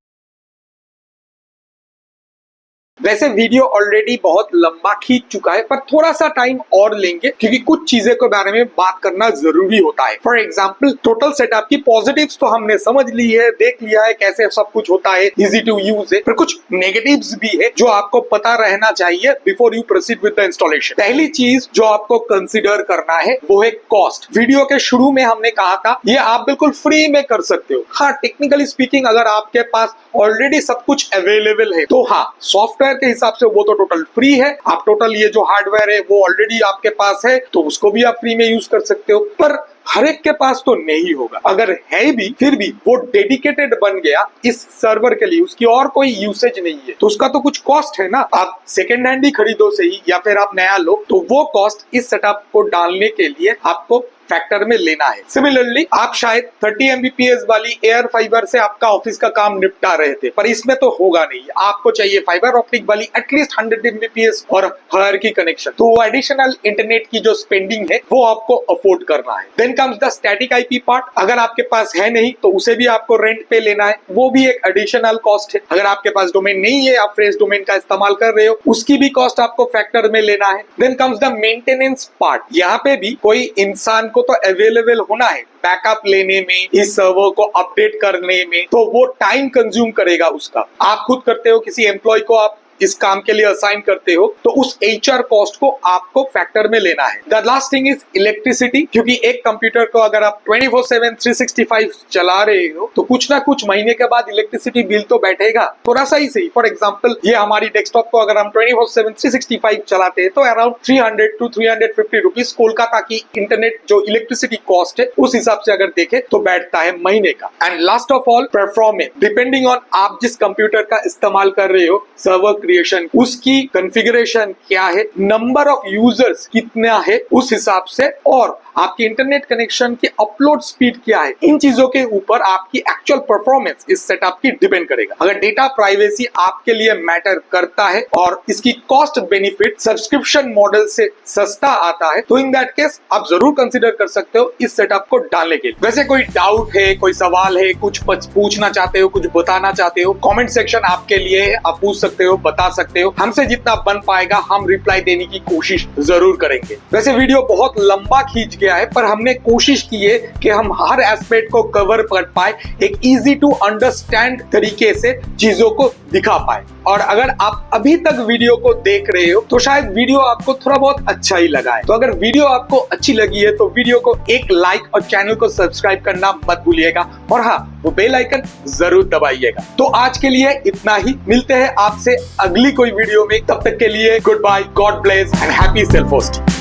A: वैसे वीडियो ऑलरेडी बहुत लंबा खींच चुका है, पर थोड़ा सा टाइम और लेंगे क्योंकि कुछ चीजें के बारे में बात करना जरूरी होता है। फॉर एग्जांपल टोटल सेटअप की पॉजिटिव्स तो हमने समझ ली है, देख लिया है कैसे सब कुछ होता है, इजी टू यूज है, पर कुछ नेगेटिव्स भी है जो आपको पता रहना चाहिए before you proceed with the installation. पहली चीज जो आपको कंसिडर करना है वो है कॉस्ट। वीडियो के शुरू में हमने कहा था ये आप बिल्कुल फ्री में कर सकते हो। हाँ, टेक्निकली स्पीकिंग अगर आपके पास ऑलरेडी सब कुछ अवेलेबल है तो हाँ, सॉफ्टवेयर के हिसाब से वो तो टोटल फ्री है। आप टोटल ये जो हार्डवेयर है वो ऑलरेडी आपके पास है तो उसको भी आप फ्री में यूज कर सकते हो। पर हर एक के पास तो नहीं होगा, अगर है भी फिर भी वो डेडिकेटेड बन गया इस सर्वर के लिए, उसकी और कोई यूसेज नहीं है, तो उसका तो कुछ कॉस्ट है ना। आप सेकेंड हैंड ही खरीदो सही या फिर आप नया लो, तो वो कॉस्ट इस सेटअप को डालने के लिए आपको फैक्टर में लेना है। सिमिलरली आप शायद 30 Mbps वाली एयर फाइबर से आपका ऑफिस का काम निपटा रहे थे, पर इसमें तो होगा नहीं, आपको चाहिए फाइबर ऑप्टिक वाली एटलीस्ट 100 Mbps और हायर की कनेक्शन, तो वो एडिशनल इंटरनेट की जो स्पेंडिंग है वो आपको अफोर्ड करना है। Then comes the static IP part, अगर आपके पास है नहीं तो उसे भी आपको रेंट पे लेना है, वो भी एक एडिशनल कॉस्ट है। अगर आपके पास डोमेन नहीं है, आप फ्रेश डोमेन का इस्तेमाल कर रहे हो, उसकी भी कॉस्ट आपको फैक्टर में लेना है। Then comes the maintenance part, यहाँ पे भी कोई इंसान को तो अवेलेबल होना है बैकअप लेने में, इस सर्वर को अपडेट करने में, तो वो टाइम कंज्यूम करेगा उसका। आप खुद करते हो, किसी एम्प्लॉय को आप इस काम के लिए असाइन करते हो, तो उस HR कॉस्ट को आपको फैक्टर में लेना है। The last thing is electricity, क्योंकि एक कंप्यूटर को अगर आप 24/7 365 चला रहे हो तो कुछ ना कुछ महीने के बाद इलेक्ट्रिसिटी बिल तो बैठेगा, थोड़ा सा ही सही। फॉर एग्जांपल ये हमारी डेस्कटॉप को अगर हम 24/7 365 चलाते हैं तो अराउंड 300 to 350 रुपीज कोलकाता की इंटरनेट जो इलेक्ट्रिसिटी कॉस्ट है उस हिसाब से अगर देखें तो बैठता है महीने का। And last of all performance, depending on आप जिस कंप्यूटर का इस्तेमाल कर रहे हो, सर्वर क्रिएशन, उसकी कॉन्फ़िगरेशन क्या है, नंबर ऑफ यूजर्स कितना है उस हिसाब से, और आपकी इंटरनेट कनेक्शन की अपलोड स्पीड क्या है, इन चीजों के ऊपर आपकी एक्चुअल परफॉर्मेंस इस सेटअप की डिपेंड करेगा। अगर डेटा प्राइवेसी आपके लिए मैटर करता है और इसकी कॉस्ट बेनिफिट सब्सक्रिप्शन मॉडल से सस्ता आता है, तो इन दैट केस आप जरूर कंसीडर कर सकते हो इस सेटअप को डालने के लिए। वैसे कोई डाउट है, कोई सवाल है, कुछ पूछना चाहते हो, कुछ बताना चाहते हो, कमेंट सेक्शन आपके लिए है, आप पूछ सकते हो, बता सकते हो। हमसे जितना बन पाएगा हम रिप्लाई देने की कोशिश जरूर करेंगे। वैसे वीडियो बहुत लंबा खींच गया है, पर हमने कोशिश की है कि हम हर एस्पेक्ट को कवर कर पाए, एक इजी टू अंडरस्टैंड तरीके से चीजों को दिखा पाए। और अगर आप अभी तक वीडियो को देख रहे हो तो शायद वीडियो आपको थोड़ा बहुत अच्छा ही लगा है। तो अगर वीडियो आपको अच्छी लगी है तो वीडियो को एक लाइक और चैनल को सब्सक्राइब करना मत भूलिएगा, और हाँ, वो बेल आइकन जरूर दबाइएगा। तो आज के लिए इतना ही, मिलते हैं आपसे अगली कोई वीडियो में, तब तक के लिए goodbye, god bless and happy self hosting.